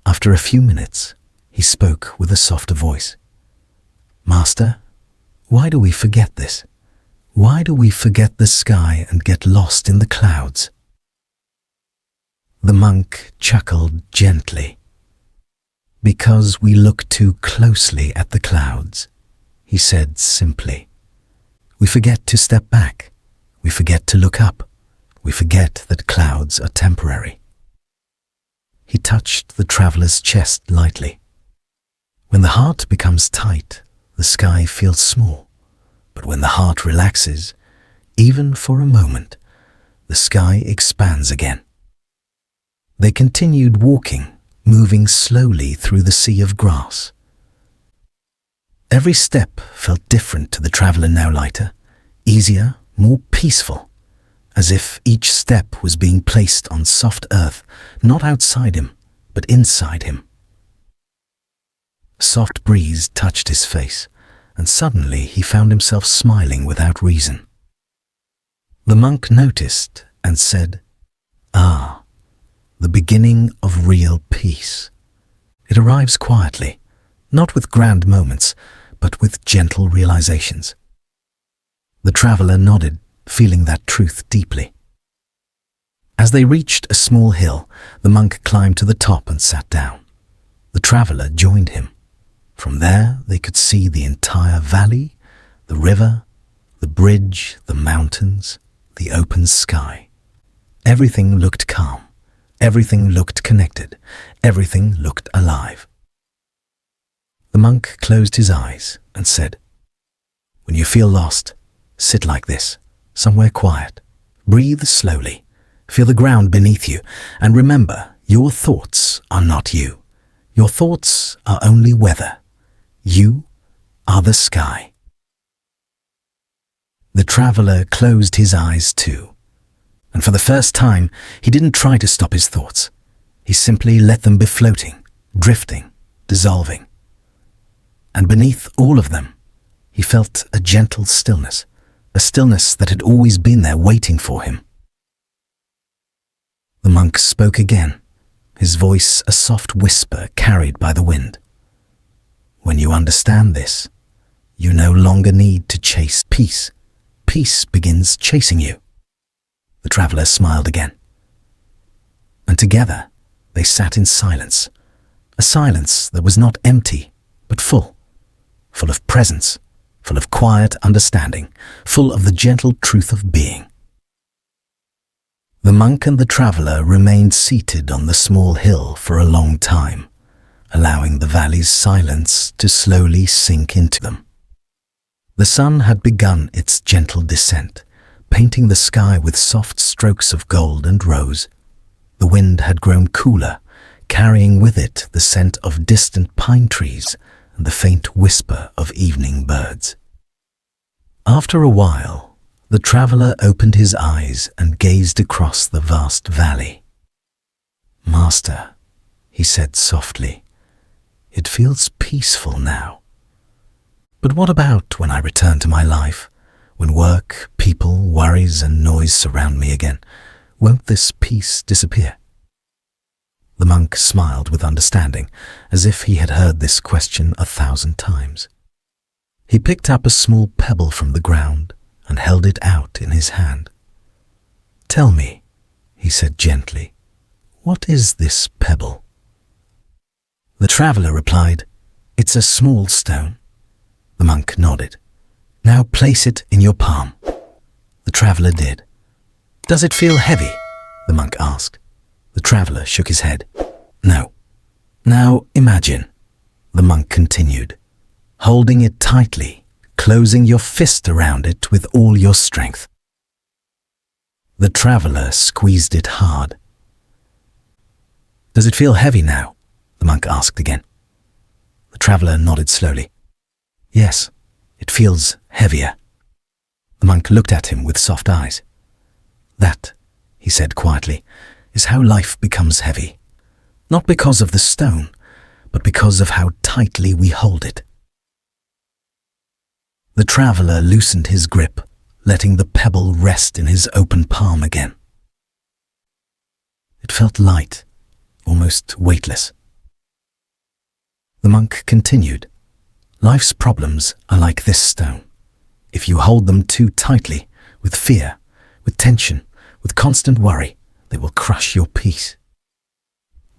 After a few minutes, he spoke with a softer voice. "Master, why do we forget this? Why do we forget the sky and get lost in the clouds?" The monk chuckled gently. "Because we look too closely at the clouds," he said simply. "We forget to step back. We forget to look up. We forget that clouds are temporary." He touched the traveler's chest lightly. When the heart becomes tight, the sky feels small. But when the heart relaxes, even for a moment, the sky expands again. They continued walking, moving slowly through the sea of grass. Every step felt different to the traveler, now lighter, easier, more peaceful, as if each step was being placed on soft earth, not outside him, but inside him. A soft breeze touched his face, and suddenly he found himself smiling without reason. The monk noticed and said, "Ah, the beginning of real peace. It arrives quietly, not with grand moments, but with gentle realizations." The traveler nodded, feeling that truth deeply. As they reached a small hill, the monk climbed to the top and sat down. The traveler joined him. From there, they could see the entire valley, the river, the bridge, the mountains, the open sky. Everything looked calm. Everything looked connected. Everything looked alive. The monk closed his eyes and said, "When you feel lost, sit like this, somewhere quiet. Breathe slowly. Feel the ground beneath you, and remember, your thoughts are not you. Your thoughts are only weather. You are the sky." The traveler closed his eyes too, and for the first time, he didn't try to stop his thoughts. He simply let them be floating, drifting, dissolving. And beneath all of them, he felt a gentle stillness, a stillness that had always been there waiting for him. The monk spoke again, his voice a soft whisper carried by the wind. "When you understand this, you no longer need to chase peace. Peace begins chasing you." The traveler smiled again. And together, they sat in silence, a silence that was not empty, but full of presence, full of quiet understanding, full of the gentle truth of being. The monk and the traveler remained seated on the small hill for a long time, allowing the valley's silence to slowly sink into them. The sun had begun its gentle descent, painting the sky with soft strokes of gold and rose. The wind had grown cooler, carrying with it the scent of distant pine trees and the faint whisper of evening birds. After a while, the traveler opened his eyes and gazed across the vast valley. "Master," he said softly, "it feels peaceful now. But what about when I return to my life, when work, people, worries and noise surround me again? Won't this peace disappear?" The monk smiled with understanding, as if he had heard this question 1,000 times. He picked up a small pebble from the ground and held it out in his hand. "Tell me," he said gently, "what is this pebble?" The traveler replied, "It's a small stone." The monk nodded. "Now place it in your palm." The traveler did. "Does it feel heavy?" the monk asked. The traveler shook his head. "No." "Now imagine," the monk continued, "holding it tightly, closing your fist around it with all your strength." The traveler squeezed it hard. "Does it feel heavy now?" the monk asked again. The traveler nodded slowly. "Yes, it feels heavier." The monk looked at him with soft eyes. "That," he said quietly, "is how life becomes heavy. Not because of the stone, but because of how tightly we hold it." The traveler loosened his grip, letting the pebble rest in his open palm again. It felt light, almost weightless. The monk continued, "Life's problems are like this stone. If you hold them too tightly, with fear, with tension, with constant worry, they will crush your peace.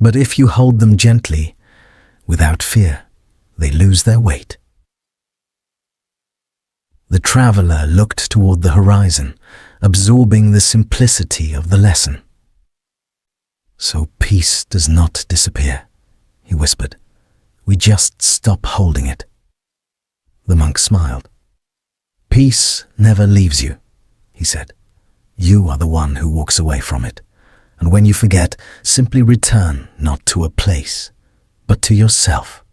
But if you hold them gently, without fear, they lose their weight." The traveler looked toward the horizon, absorbing the simplicity of the lesson. "So peace does not disappear," he whispered. "We just stop holding it." The monk smiled. "Peace never leaves you," he said. "You are the one who walks away from it. And when you forget, simply return not to a place, but to yourself."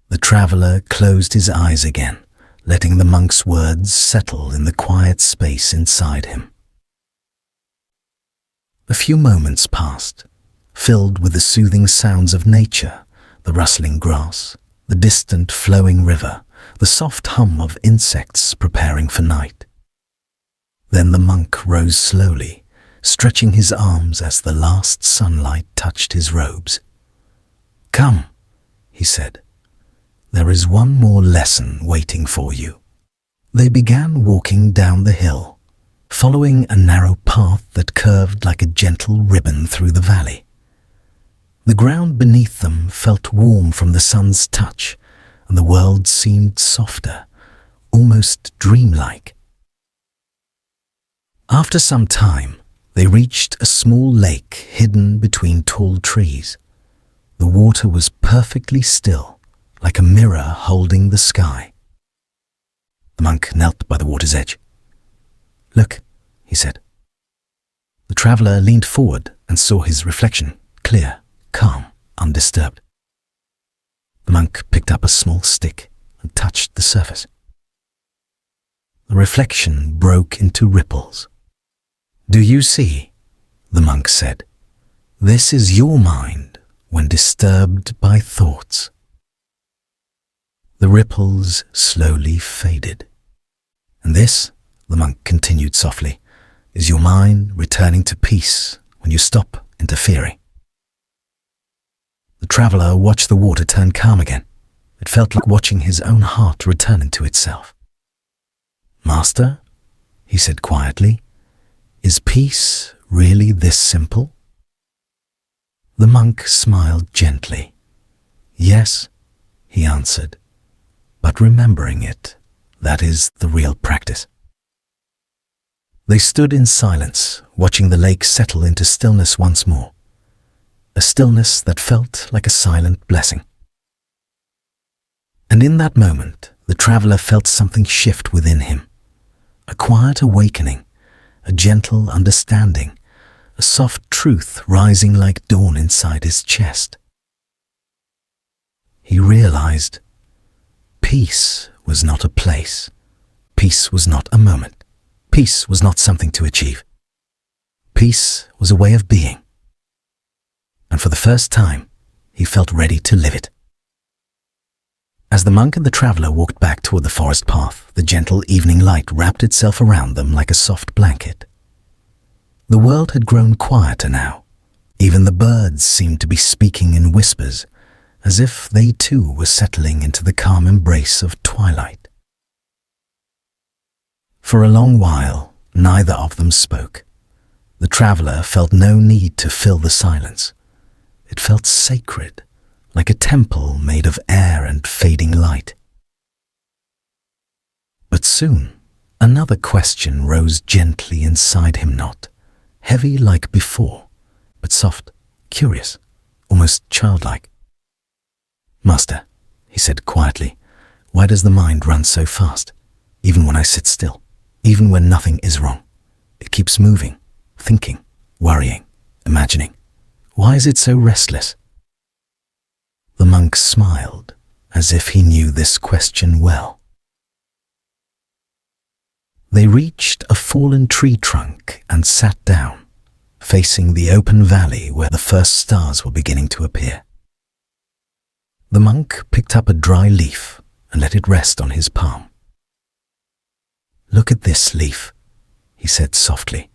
The traveler closed his eyes again, letting the monk's words settle in the quiet space inside him. A few moments passed, filled with the soothing sounds of nature, the rustling grass, the distant flowing river, the soft hum of insects preparing for night. Then the monk rose slowly, stretching his arms as the last sunlight touched his robes. "Come," he said. "There is one more lesson waiting for you." They began walking down the hill, following a narrow path that curved like a gentle ribbon through the valley. The ground beneath them felt warm from the sun's touch, and the world seemed softer, almost dreamlike. After some time, they reached a small lake hidden between tall trees. The water was perfectly still, like a mirror holding the sky. The monk knelt by the water's edge. "Look," he said. The traveler leaned forward and saw his reflection, clear, calm, undisturbed. The monk picked up a small stick and touched the surface. The reflection broke into ripples. "Do you see?" the monk said. "This is your mind when disturbed by thoughts." The ripples slowly faded. "And this," the monk continued softly, "is your mind returning to peace when you stop interfering." The traveler watched the water turn calm again. It felt like watching his own heart return into itself. "Master," he said quietly, "is peace really this simple?" The monk smiled gently. "Yes," he answered, "but remembering it, that is the real practice." They stood in silence, watching the lake settle into stillness once more, a stillness that felt like a silent blessing. And in that moment, the traveler felt something shift within him, a quiet awakening, a gentle understanding, a soft truth rising like dawn inside his chest. He realized peace was not a place. Peace was not a moment. Peace was not something to achieve. Peace was a way of being. And for the first time, he felt ready to live it. As the monk and the traveler walked back toward the forest path, the gentle evening light wrapped itself around them like a soft blanket. The world had grown quieter now. Even the birds seemed to be speaking in whispers, as if they too were settling into the calm embrace of twilight. For a long while, neither of them spoke. The traveler felt no need to fill the silence. It felt sacred, like a temple made of air and fading light. But soon, another question rose gently inside him, not heavy like before, but soft, curious, almost childlike. "Master," he said quietly, "why does the mind run so fast, even when I sit still, even when nothing is wrong? It keeps moving, thinking, worrying, imagining. Why is it so restless?" The monk smiled, as if he knew this question well. They reached a fallen tree trunk and sat down, facing the open valley where the first stars were beginning to appear. The monk picked up a dry leaf and let it rest on his palm. "Look at this leaf," he said softly.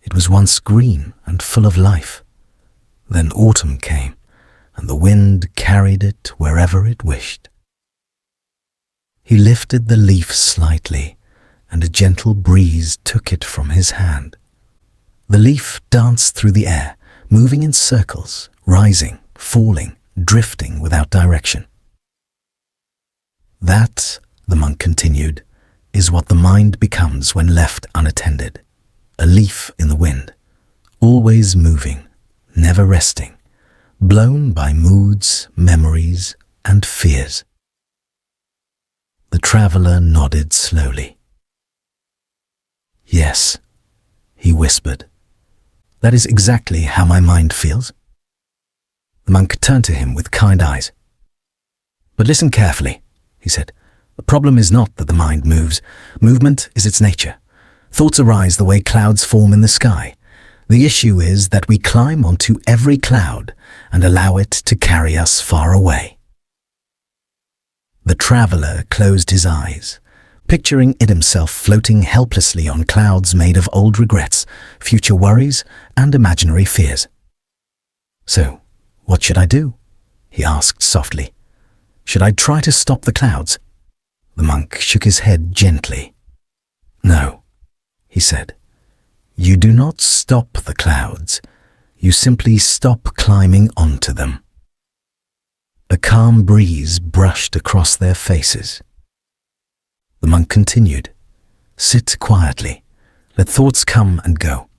"It was once green and full of life. Then autumn came, and the wind carried it wherever it wished." He lifted the leaf slightly, and a gentle breeze took it from his hand. The leaf danced through the air, moving in circles, rising, falling, drifting without direction. "That," the monk continued, "is what the mind becomes when left unattended. A leaf in the wind, always moving, never resting, blown by moods, memories, and fears." The traveler nodded slowly. "Yes," he whispered. "That is exactly how my mind feels." The monk turned to him with kind eyes. "But listen carefully," he said. "The problem is not that the mind moves. Movement is its nature. Thoughts arise the way clouds form in the sky. The issue is that we climb onto every cloud and allow it to carry us far away." The traveler closed his eyes, picturing it himself floating helplessly on clouds made of old regrets, future worries, and imaginary fears. "So, what should I do?" he asked softly. "Should I try to stop the clouds?" The monk shook his head gently. "No," he said. "You do not stop the clouds. You simply stop climbing onto them." A calm breeze brushed across their faces. The monk continued. "Sit quietly. Let thoughts come and go.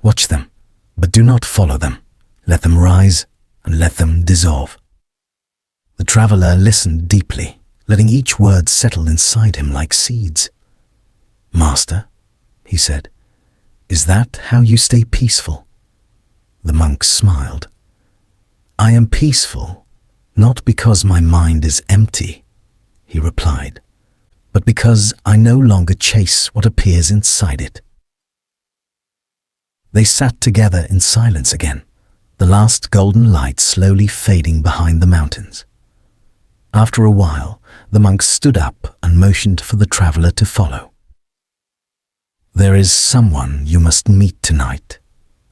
Watch them, but do not follow them. Let them rise and let them dissolve." The traveler listened deeply, letting each word settle inside him like seeds. "Master," he said, "is that how you stay peaceful?" The monk smiled. "I am peaceful, not because my mind is empty," he replied, "but because I no longer chase what appears inside it." They sat together in silence again, the last golden light slowly fading behind the mountains. After a while, the monk stood up and motioned for the traveler to follow. "There is someone you must meet tonight,"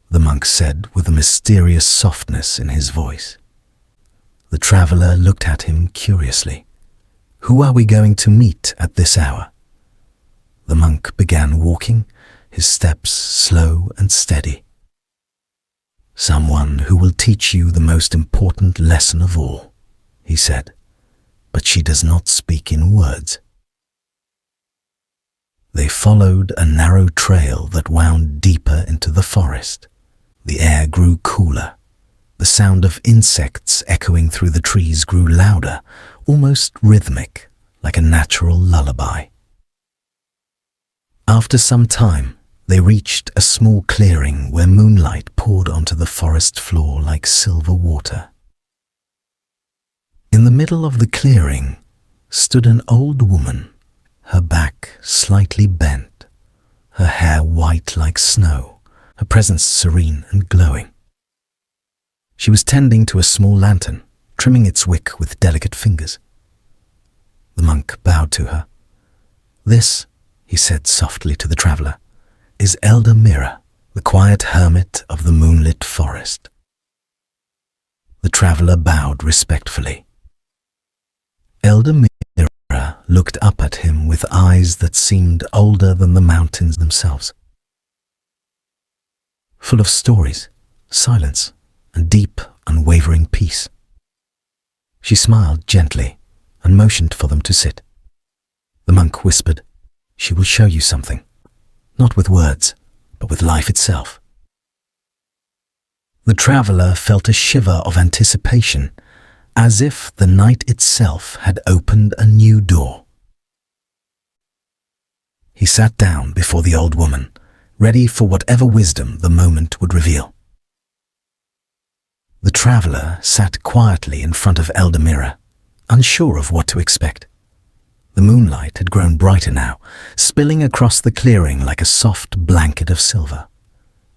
the monk said with a mysterious softness in his voice. The traveler looked at him curiously. "Who are we going to meet at this hour?" The monk began walking, his steps slow and steady. "Someone who will teach you the most important lesson of all," he said, "but she does not speak in words." They followed a narrow trail that wound deeper into the forest. The air grew cooler. The sound of insects echoing through the trees grew louder, almost rhythmic, like a natural lullaby. After some time, they reached a small clearing where moonlight poured onto the forest floor like silver water. In the middle of the clearing stood an old woman, her back slightly bent, her hair white like snow, her presence serene and glowing. She was tending to a small lantern, trimming its wick with delicate fingers. The monk bowed to her. "This," he said softly to the traveler, "is Elder Mira, the quiet hermit of the moonlit forest." The traveler bowed respectfully. Elder Mira looked up at him with eyes that seemed older than the mountains themselves. Full of stories, silence, and deep, unwavering peace. She smiled gently and motioned for them to sit. The monk whispered, "She will show you something, not with words, but with life itself." The traveler felt a shiver of anticipation, as if the night itself had opened a new door. He sat down before the old woman, ready for whatever wisdom the moment would reveal. The traveler sat quietly in front of Elder Mira, unsure of what to expect. The moonlight had grown brighter now, spilling across the clearing like a soft blanket of silver.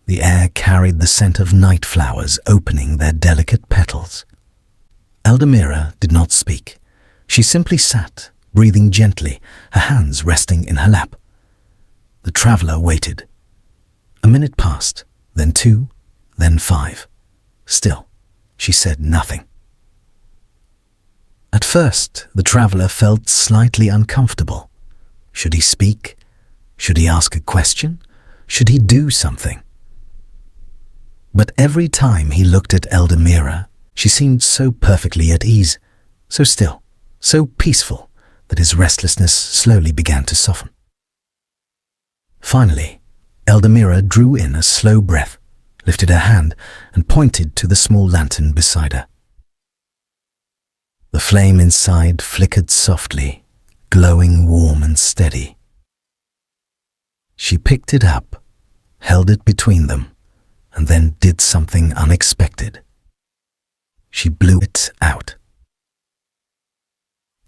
The air carried the scent of night flowers opening their delicate petals. Elder Mira did not speak. She simply sat, breathing gently, her hands resting in her lap. The traveller waited. A minute passed, then 2, then 5. Still, she said nothing. At first, the traveller felt slightly uncomfortable. Should he speak? Should he ask a question? Should he do something? But every time he looked at Elder Mira, she seemed so perfectly at ease, so still, so peaceful, that his restlessness slowly began to soften. Finally, Elder Mira drew in a slow breath, lifted her hand, and pointed to the small lantern beside her. The flame inside flickered softly, glowing warm and steady. She picked it up, held it between them, and then did something unexpected. She blew it out.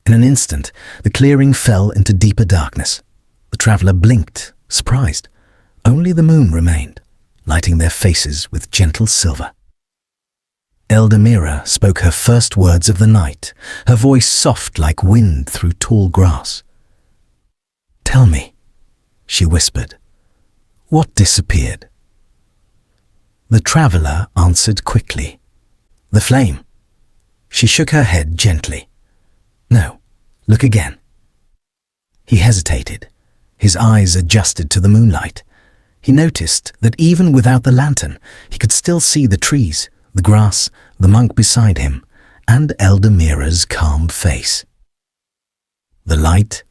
In an instant, the clearing fell into deeper darkness. The traveller blinked, surprised. Only the moon remained, lighting their faces with gentle silver. Elder Mira spoke her first words of the night, her voice soft like wind through tall grass. "Tell me," she whispered, "what disappeared?" The traveller answered quickly, "The flame." She shook her head gently. "No, look again." He hesitated. His eyes adjusted to the moonlight. He noticed that even without the lantern, he could still see the trees, the grass, the monk beside him, and Elder Mira's calm face. "The light?"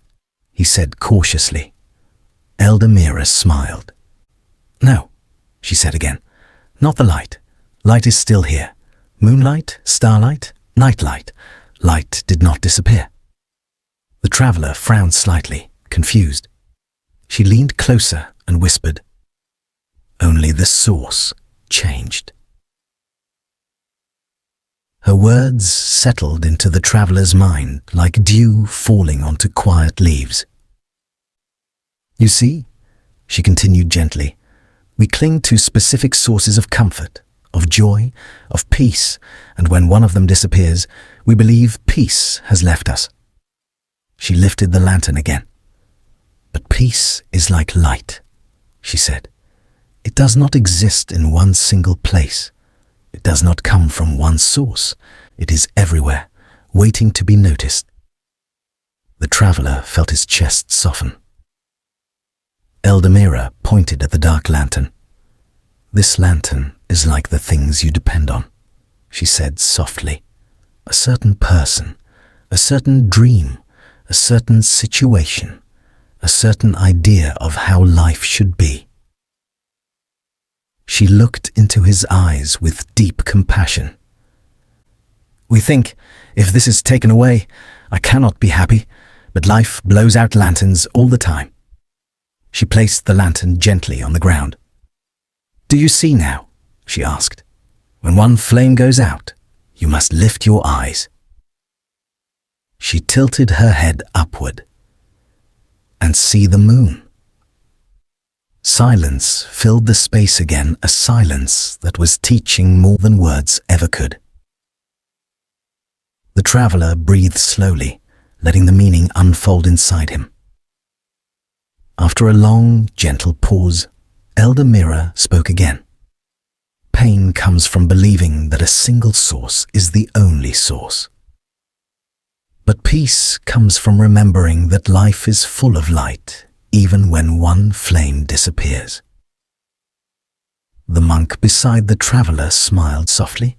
he said cautiously. Elder Mira smiled. "No," she said again, "not the light. Light is still here. Moonlight, starlight, nightlight. Light did not disappear." The traveller frowned slightly, confused. She leaned closer and whispered, "Only the source changed." Her words settled into the traveller's mind like dew falling onto quiet leaves. "You see," she continued gently, "we cling to specific sources of comfort, of joy, of peace, and when one of them disappears, we believe peace has left us." She lifted the lantern again. "But peace is like light," she said. "It does not exist in one single place. It does not come from one source. It is everywhere, waiting to be noticed." The traveller felt his chest soften. Elder Mira pointed at the dark lantern. "This lantern is like the things you depend on," she said softly. "A certain person, a certain dream, a certain situation, a certain idea of how life should be." She looked into his eyes with deep compassion. "We think, if this is taken away, I cannot be happy, but life blows out lanterns all the time." She placed the lantern gently on the ground. "Do you see now?" she asked. "When one flame goes out, you must lift your eyes." She tilted her head upward. "And see the moon." Silence filled the space again, a silence that was teaching more than words ever could. The traveller breathed slowly, letting the meaning unfold inside him. After a long, gentle pause, Elder Mira spoke again. "Pain comes from believing that a single source is the only source. But peace comes from remembering that life is full of light, even when one flame disappears." The monk beside the traveller smiled softly.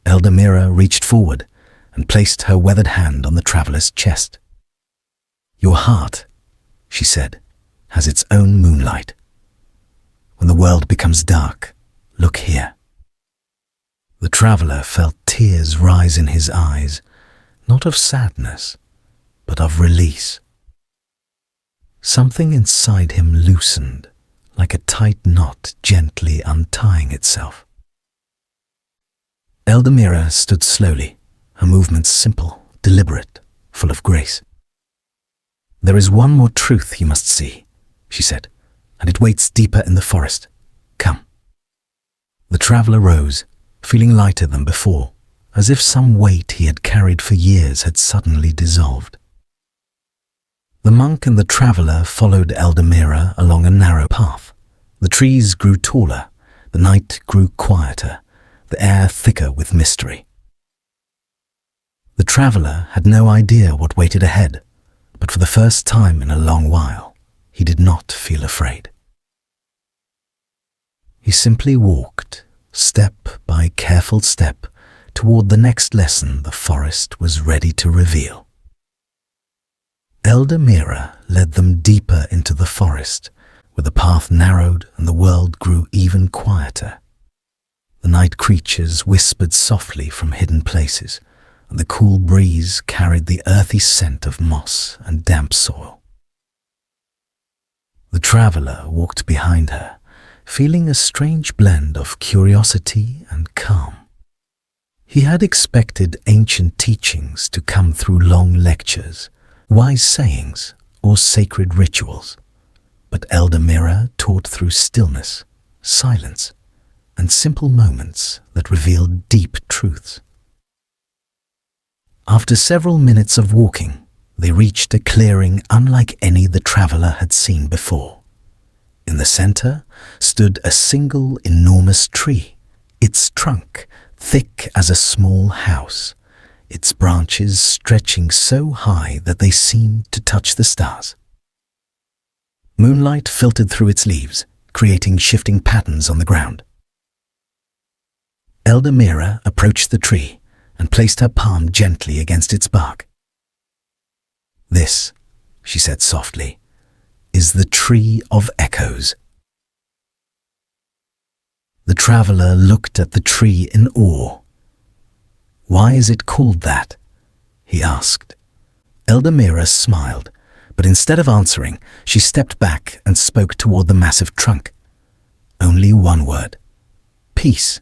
Elder Mira reached forward and placed her weathered hand on the traveller's chest. "Your heart," she said, "has its own moonlight. When the world becomes dark, look here." The traveller felt tears rise in his eyes, not of sadness, but of release. Something inside him loosened, like a tight knot gently untying itself. Elder Mira stood slowly, her movements simple, deliberate, full of grace. "There is one more truth you must see," she said, "and it waits deeper in the forest. Come." The traveller rose, feeling lighter than before, as if some weight he had carried for years had suddenly dissolved. The monk and the traveler followed Elder Mira along a narrow path. The trees grew taller, the night grew quieter, the air thicker with mystery. The traveler had no idea what waited ahead, but for the first time in a long while, he did not feel afraid. He simply walked, step by careful step, toward the next lesson the forest was ready to reveal. Elder Mira led them deeper into the forest, where the path narrowed and the world grew even quieter. The night creatures whispered softly from hidden places, and the cool breeze carried the earthy scent of moss and damp soil. The traveler walked behind her, feeling a strange blend of curiosity and calm. He had expected ancient teachings to come through long lectures, wise sayings, or sacred rituals, but Elder Mira taught through stillness, silence, and simple moments that revealed deep truths. After several minutes of walking, they reached a clearing unlike any the traveler had seen before. In the center stood a single enormous tree, its trunk thick as a small house, its branches stretching so high that they seemed to touch the stars. Moonlight filtered through its leaves, creating shifting patterns on the ground. Elder Mira approached the tree and placed her palm gently against its bark. "This," she said softly, "is the Tree of Echoes." The traveler looked at the tree in awe. "Why is it called that?" he asked. Elder Mira smiled, but instead of answering, she stepped back and spoke toward the massive trunk. Only one word: peace.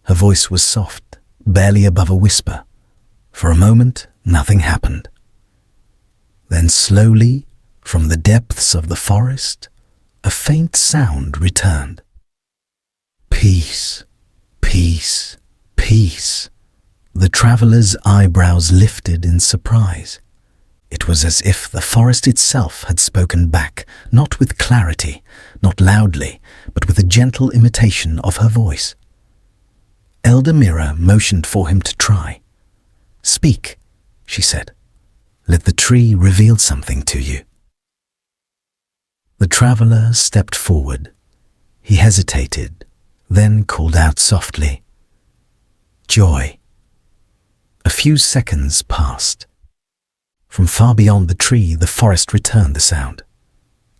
Her voice was soft, barely above a whisper. For a moment, nothing happened. Then slowly, from the depths of the forest, a faint sound returned. Peace, peace, peace. The traveler's eyebrows lifted in surprise. It was as if the forest itself had spoken back, not with clarity, not loudly, but with a gentle imitation of her voice. Elder Mira motioned for him to try. "Speak," she said. "Let the tree reveal something to you." The traveler stepped forward. He hesitated, then called out softly, "Joy." A few seconds passed. From far beyond the tree, the forest returned the sound.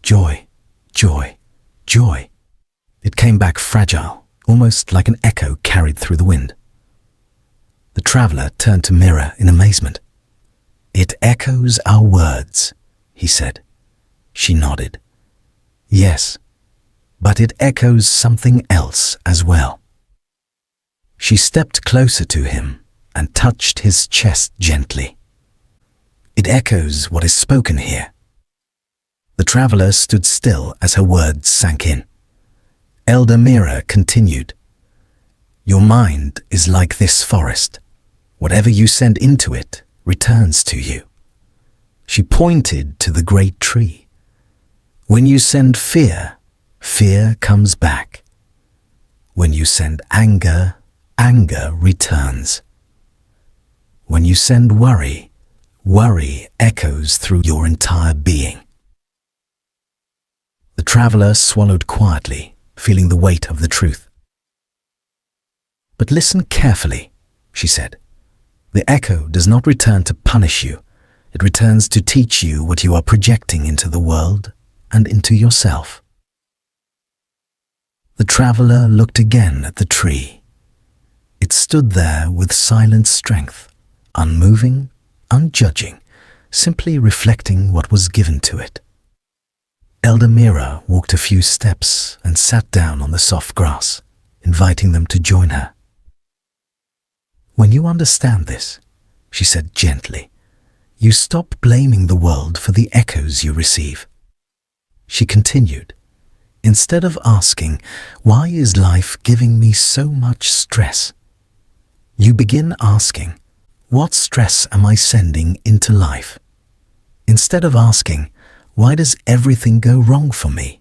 Joy, joy, joy. It came back fragile, almost like an echo carried through the wind. The traveler turned to Mira in amazement. "It echoes our words," he said. She nodded. "Yes, but it echoes something else as well." She stepped closer to him and touched his chest gently. "It echoes what is spoken here." The traveler stood still as her words sank in. Elder Mira continued, "Your mind is like this forest. Whatever you send into it returns to you." She pointed to the great tree. "When you send fear, fear comes back. When you send anger, anger returns. When you send worry, worry echoes through your entire being." The traveler swallowed quietly, feeling the weight of the truth. "But listen carefully," she said. "The echo does not return to punish you. It returns to teach you what you are projecting into the world and into yourself." The traveler looked again at the tree. It stood there with silent strength, unmoving, unjudging, simply reflecting what was given to it. Elder Mira walked a few steps and sat down on the soft grass, inviting them to join her. "When you understand this," she said gently, "you stop blaming the world for the echoes you receive." She continued, "Instead of asking, 'Why is life giving me so much stress?' you begin asking, 'What stress am I sending into life?' Instead of asking, "Why does everything go wrong for me?"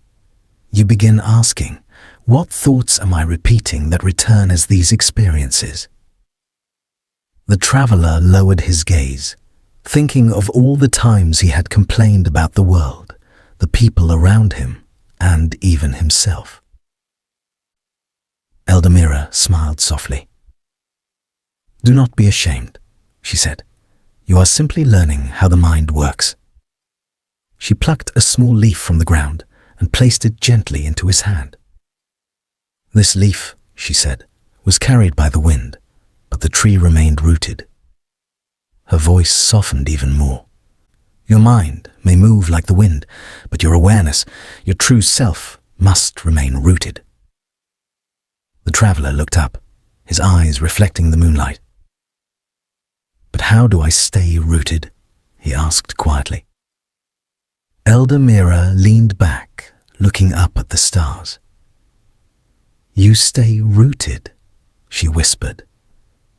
you begin asking, "What thoughts am I repeating that return as these experiences?" The traveler lowered his gaze, thinking of all the times he had complained about the world, the people around him, and even himself. Eldamira smiled softly. "Do not be ashamed," she said. "You are simply learning how the mind works." She plucked a small leaf from the ground and placed it gently into his hand. "This leaf," she said, "was carried by the wind, but the tree remained rooted." Her voice softened even more. "Your mind may move like the wind, but your awareness, your true self, must remain rooted." The traveler looked up, his eyes reflecting the moonlight. "But how do I stay rooted?" he asked quietly. Eldamira leaned back, looking up at the stars. "You stay rooted," she whispered,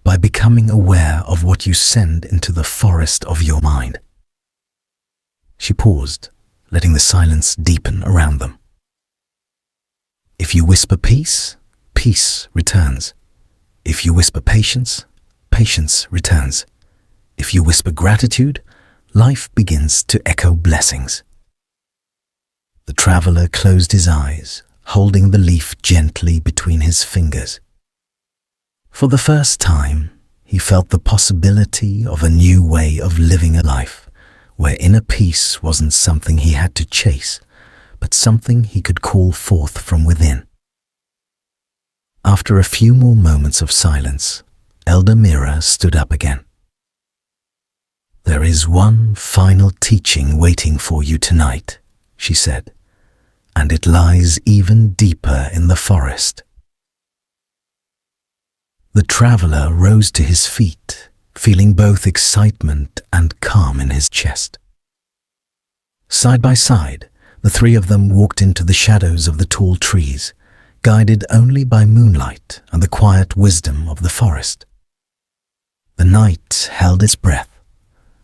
"by becoming aware of what you send into the forest of your mind." She paused, letting the silence deepen around them. "If you whisper peace, peace returns. If you whisper patience, patience returns. If you whisper gratitude, life begins to echo blessings." The traveler closed his eyes, holding the leaf gently between his fingers. For the first time, he felt the possibility of a new way of living a life, where inner peace wasn't something he had to chase, but something he could call forth from within. After a few more moments of silence, Eldamira stood up again. "There is one final teaching waiting for you tonight," she said, "and it lies even deeper in the forest." The traveler rose to his feet, feeling both excitement and calm in his chest. Side by side, the three of them walked into the shadows of the tall trees, guided only by moonlight and the quiet wisdom of the forest. The night held its breath,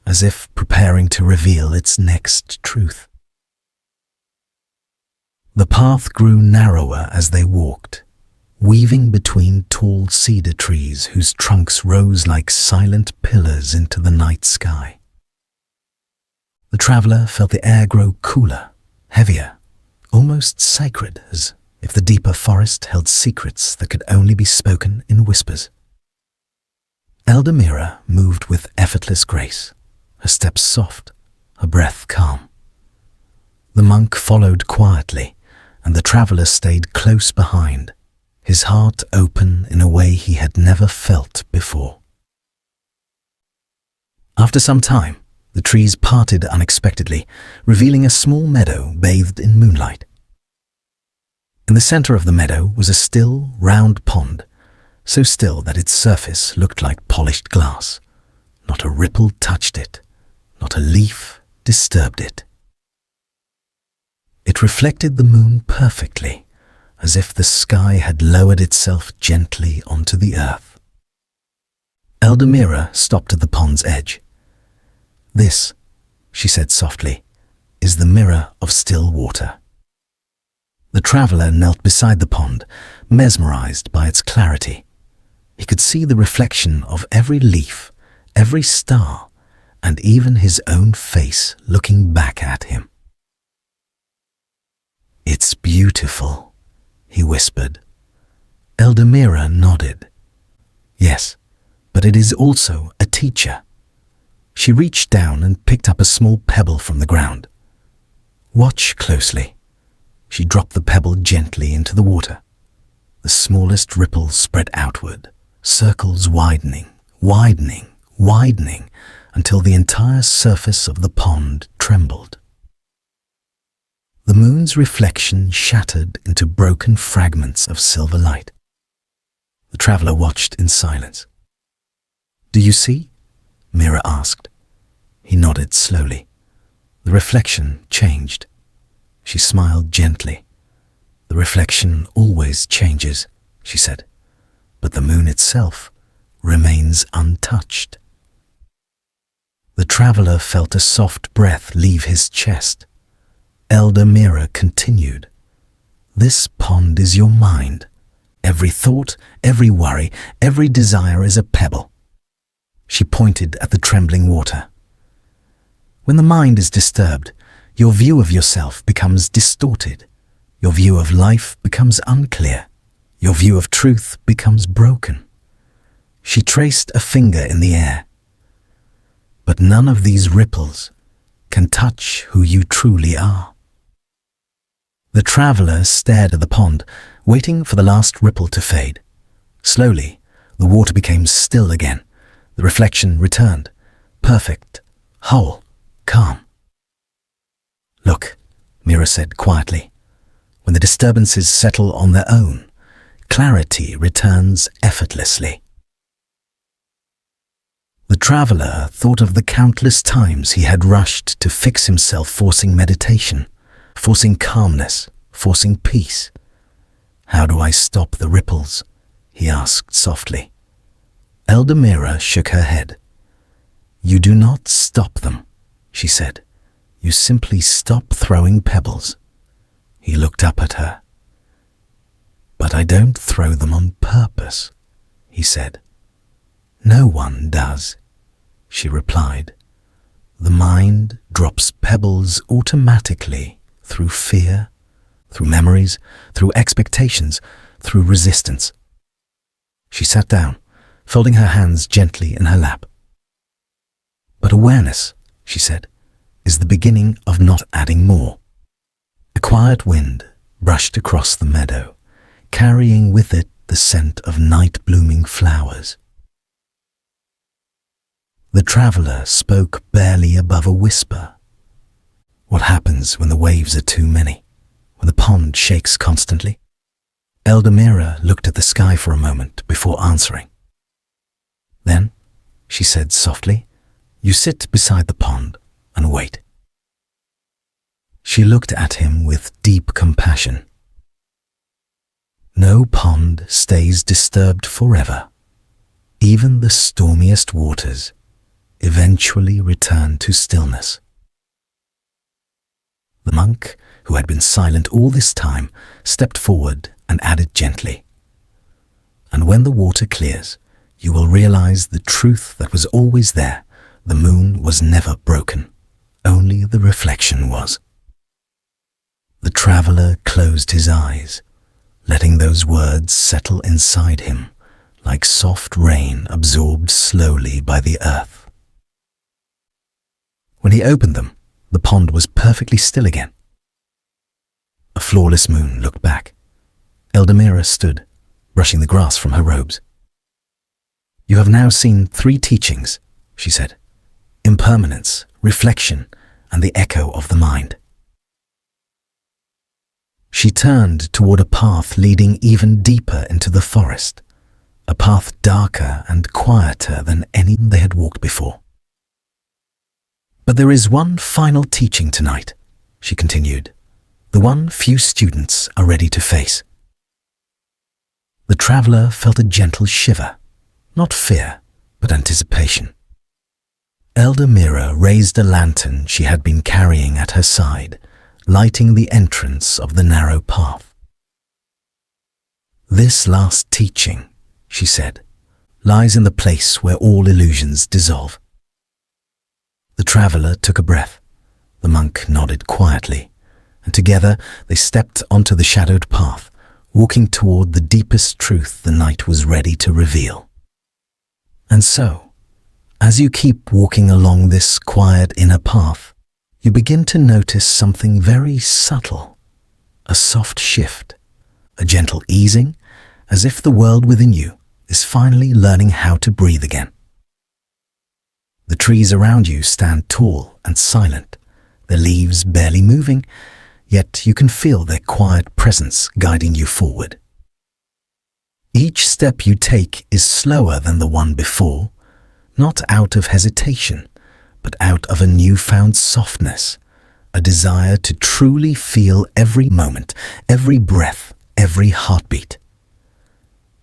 as if preparing to reveal its next truth. The path grew narrower as they walked, weaving between tall cedar trees whose trunks rose like silent pillars into the night sky. The traveler felt the air grow cooler, heavier, almost sacred, as if the deeper forest held secrets that could only be spoken in whispers. Eldamira moved with effortless grace, her steps soft, her breath calm. The monk followed quietly, and the traveler stayed close behind, his heart open in a way he had never felt before. After some time, the trees parted unexpectedly, revealing a small meadow bathed in moonlight. In the center of the meadow was a still, round pond, so still that its surface looked like polished glass. Not a ripple touched it, not a leaf disturbed it. It reflected the moon perfectly, as if the sky had lowered itself gently onto the earth. Eldamira stopped at the pond's edge. "This," she said softly, "is the mirror of still water." The traveler knelt beside the pond, mesmerized by its clarity. He could see the reflection of every leaf, every star, and even his own face looking back at him. "It's beautiful," he whispered. Eldamira nodded. "Yes, but it is also a teacher." She reached down and picked up a small pebble from the ground. "Watch closely." She dropped the pebble gently into the water. The smallest ripples spread outward, circles widening, widening, widening, until the entire surface of the pond trembled. The moon's reflection shattered into broken fragments of silver light. The traveler watched in silence. "Do you see?" Mira asked. He nodded slowly. The reflection changed. She smiled gently. "The reflection always changes," she said, "but the moon itself remains untouched." The traveler felt a soft breath leave his chest. Elder Mira continued, "This pond is your mind. Every thought, every worry, every desire is a pebble." She pointed at the trembling water. When the mind is disturbed, your view of yourself becomes distorted. Your view of life becomes unclear. Your view of truth becomes broken. She traced a finger in the air. But none of these ripples can touch who you truly are. The traveler stared at the pond, waiting for the last ripple to fade. Slowly, the water became still again. The reflection returned, perfect, whole, calm. "Look," Mira said quietly, "when the disturbances settle on their own, clarity returns effortlessly." The traveler thought of the countless times he had rushed to fix himself, forcing meditation, forcing calmness, forcing peace. "How do I stop the ripples?" he asked softly. Elder Mira shook her head. "You do not stop them," she said. "You simply stop throwing pebbles." He looked up at her. "But I don't throw them on purpose," he said. "No one does," she replied. "The mind drops pebbles automatically through fear, through memories, through expectations, through resistance." She sat down, folding her hands gently in her lap. "But awareness," she said, "is the beginning of not adding more." A quiet wind brushed across the meadow, carrying with it the scent of night-blooming flowers. The traveler spoke barely above a whisper. "What happens when the waves are too many? When the pond shakes constantly?" Elder Mira looked at the sky for a moment before answering. "Then," she said softly, "you sit beside the pond and wait." She looked at him with deep compassion. No pond stays disturbed forever. Even the stormiest waters eventually return to stillness. The monk, who had been silent all this time, stepped forward and added gently, "And when the water clears, you will realize the truth that was always there. The moon was never broken. Only the reflection was." The traveler closed his eyes, letting those words settle inside him like soft rain absorbed slowly by the earth. When he opened them, the pond was perfectly still again. A flawless moon looked back. Elder Mira stood, brushing the grass from her robes. "You have now seen 3 teachings," she said. "Impermanence, reflection, and the echo of the mind." She turned toward a path leading even deeper into the forest, a path darker and quieter than any they had walked before. "But there is one final teaching tonight," she continued, "the one few students are ready to face." The traveler felt a gentle shiver, not fear, but anticipation. Elder Mira raised a lantern she had been carrying at her side, lighting the entrance of the narrow path. "This last teaching," she said, "lies in the place where all illusions dissolve." The traveler took a breath. The monk nodded quietly, and together they stepped onto the shadowed path, walking toward the deepest truth the night was ready to reveal. And so, as you keep walking along this quiet inner path, you begin to notice something very subtle, a soft shift, a gentle easing, as if the world within you is finally learning how to breathe again. The trees around you stand tall and silent, their leaves barely moving, yet you can feel their quiet presence guiding you forward. Each step you take is slower than the one before, not out of hesitation, but out of a newfound softness, a desire to truly feel every moment, every breath, every heartbeat.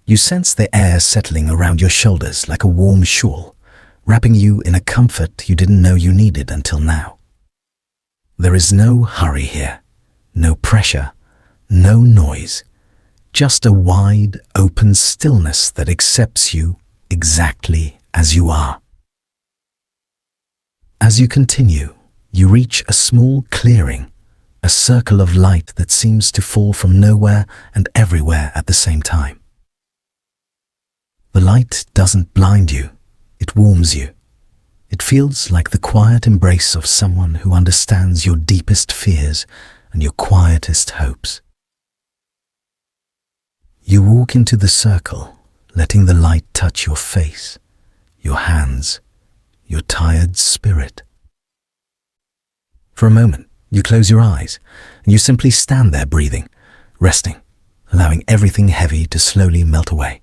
You sense the air settling around your shoulders like a warm shawl, wrapping you in a comfort you didn't know you needed until now. There is no hurry here, no pressure, no noise, just a wide, open stillness that accepts you exactly as you are. As you continue, you reach a small clearing, a circle of light that seems to fall from nowhere and everywhere at the same time. The light doesn't blind you, it warms you. It feels like the quiet embrace of someone who understands your deepest fears and your quietest hopes. You walk into the circle, letting the light touch your face, your hands, your tired spirit. For a moment, you close your eyes and you simply stand there breathing, resting, allowing everything heavy to slowly melt away.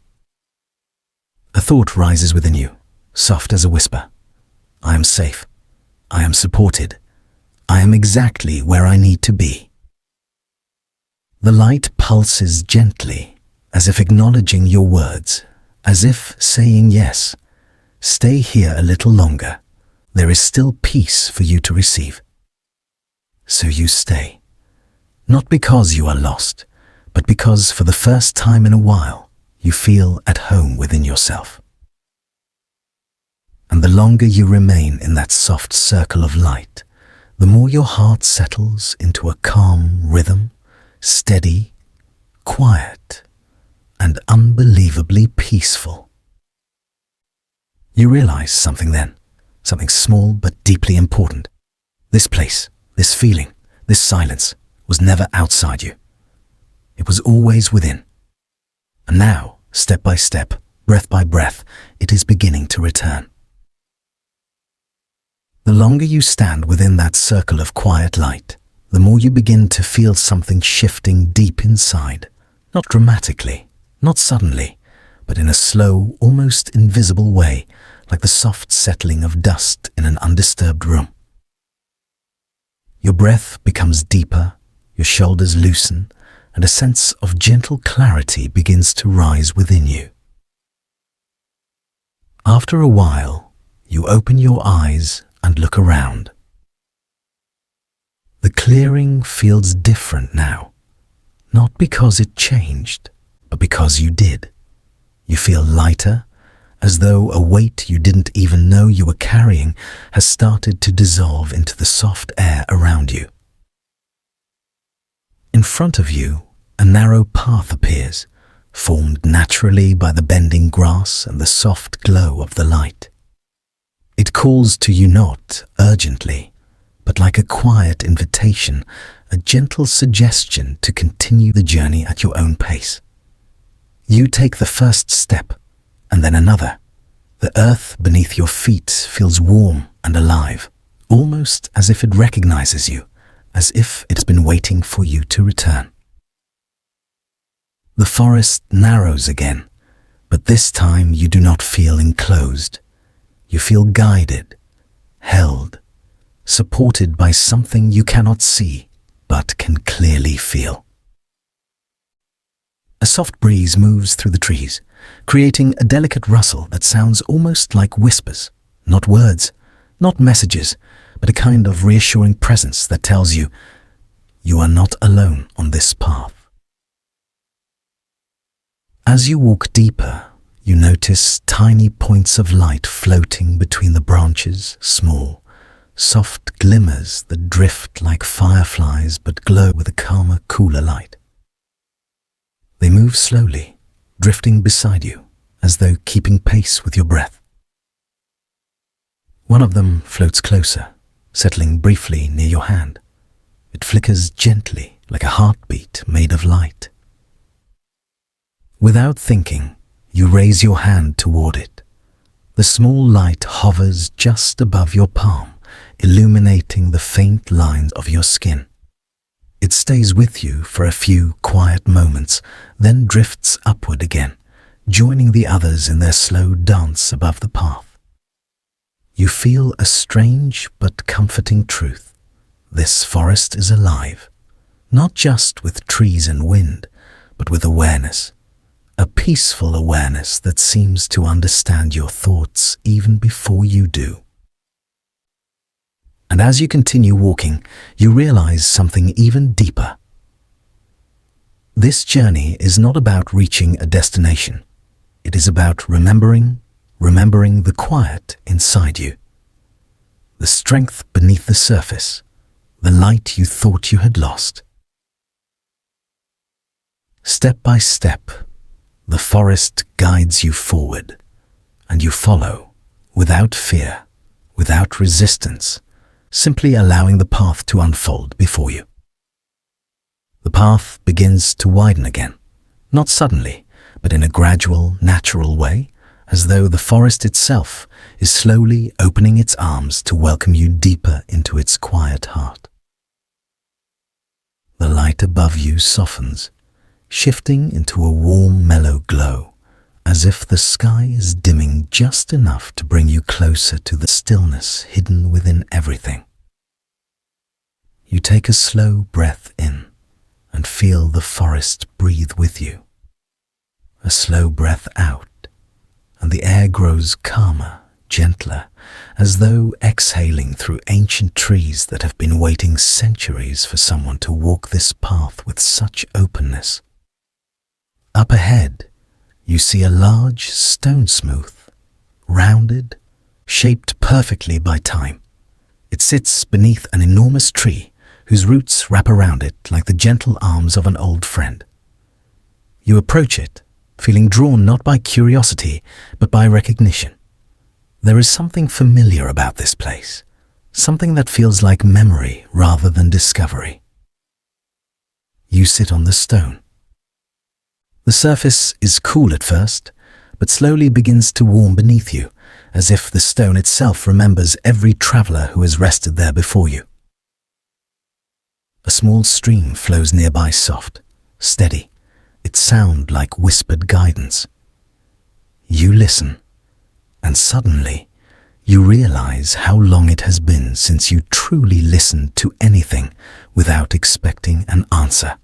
A thought rises within you, soft as a whisper. I am safe. I am supported. I am exactly where I need to be. The light pulses gently, as if acknowledging your words, as if saying yes. Stay here a little longer. There is still peace for you to receive. So you stay. Not because you are lost, but because for the first time in a while, you feel at home within yourself. And the longer you remain in that soft circle of light, the more your heart settles into a calm rhythm, steady, quiet, and unbelievably peaceful. You realize something then, something small but deeply important. This place, this feeling, this silence was never outside you. It was always within. And now, step by step, breath by breath, it is beginning to return. The longer you stand within that circle of quiet light, the more you begin to feel something shifting deep inside, not dramatically, not suddenly, but in a slow, almost invisible way, like the soft settling of dust in an undisturbed room. Your breath becomes deeper, your shoulders loosen, and a sense of gentle clarity begins to rise within you. After a while, you open your eyes and look around. The clearing feels different now, not because it changed, but because you did. You feel lighter, as though a weight you didn't even know you were carrying has started to dissolve into the soft air around you. In front of you, a narrow path appears, formed naturally by the bending grass and the soft glow of the light. It calls to you not urgently, but like a quiet invitation, a gentle suggestion to continue the journey at your own pace. You take the first step, and then another. The earth beneath your feet feels warm and alive, almost as if it recognizes you, as if it has been waiting for you to return. The forest narrows again, but this time you do not feel enclosed. You feel guided, held, supported by something you cannot see, but can clearly feel. A soft breeze moves through the trees, creating a delicate rustle that sounds almost like whispers, not words, not messages, but a kind of reassuring presence that tells you, you are not alone on this path. As you walk deeper, you notice tiny points of light floating between the branches, small, soft glimmers that drift like fireflies but glow with a calmer, cooler light. They move slowly, drifting beside you, as though keeping pace with your breath. One of them floats closer, settling briefly near your hand. It flickers gently like a heartbeat made of light. Without thinking, you raise your hand toward it. The small light hovers just above your palm, illuminating the faint lines of your skin. It stays with you for a few quiet moments, then drifts upward again, joining the others in their slow dance above the path. You feel a strange but comforting truth. This forest is alive, not just with trees and wind, but with awareness. a peaceful awareness that seems to understand your thoughts even before you do. And as you continue walking, you realize something even deeper. This journey is not about reaching a destination. It is about remembering the quiet inside you, the strength beneath the surface, the light you thought you had lost. Step by step, the forest guides you forward, and you follow without fear, without resistance, simply allowing the path to unfold before you. The path begins to widen again, not suddenly, but in a gradual, natural way, as though the forest itself is slowly opening its arms to welcome you deeper into its quiet heart. The light above you softens, shifting into a warm, mellow glow, as if the sky is dimming just enough to bring you closer to the stillness hidden within everything. You take a slow breath in and feel the forest breathe with you. A slow breath out, and the air grows calmer, gentler, as though exhaling through ancient trees that have been waiting centuries for someone to walk this path with such openness. Up ahead, you see a large stone smooth, rounded, shaped perfectly by time. It sits beneath an enormous tree whose roots wrap around it like the gentle arms of an old friend. You approach it, feeling drawn not by curiosity, but by recognition. There is something familiar about this place, something that feels like memory rather than discovery. You sit on the stone. The surface is cool at first, but slowly begins to warm beneath you, as if the stone itself remembers every traveler who has rested there before you. A small stream flows nearby, soft, steady, its sound like whispered guidance. You listen, and suddenly you realize how long it has been since you truly listened to anything without expecting an answer.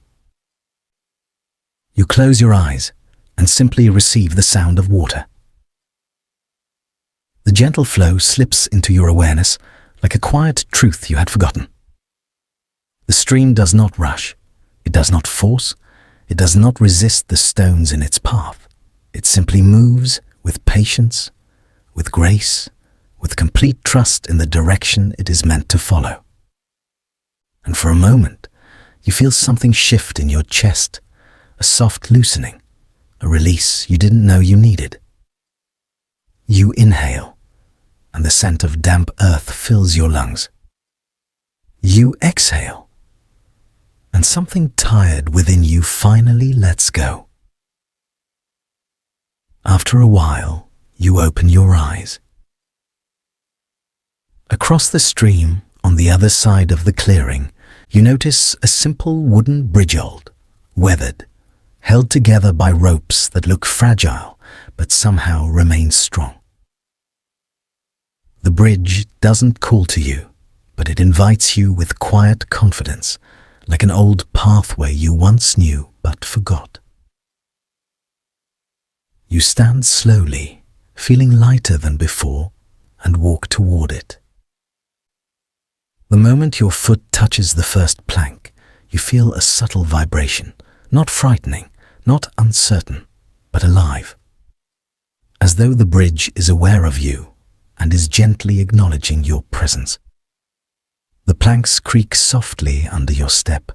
You close your eyes and simply receive the sound of water. The gentle flow slips into your awareness like a quiet truth you had forgotten. The stream does not rush, it does not force, it does not resist the stones in its path. It simply moves with patience, with grace, with complete trust in the direction it is meant to follow. And for a moment, you feel something shift in your chest, a soft loosening, a release you didn't know you needed. You inhale, and the scent of damp earth fills your lungs. You exhale, and something tired within you finally lets go. After a while, you open your eyes. Across the stream, on the other side of the clearing, you notice a simple wooden bridge-old, weathered, held together by ropes that look fragile but somehow remain strong. The bridge doesn't call to you, but it invites you with quiet confidence, like an old pathway you once knew but forgot. You stand slowly, feeling lighter than before, and walk toward it. The moment your foot touches the first plank, you feel a subtle vibration, not frightening, not uncertain, but alive, as though the bridge is aware of you and is gently acknowledging your presence. The planks creak softly under your step,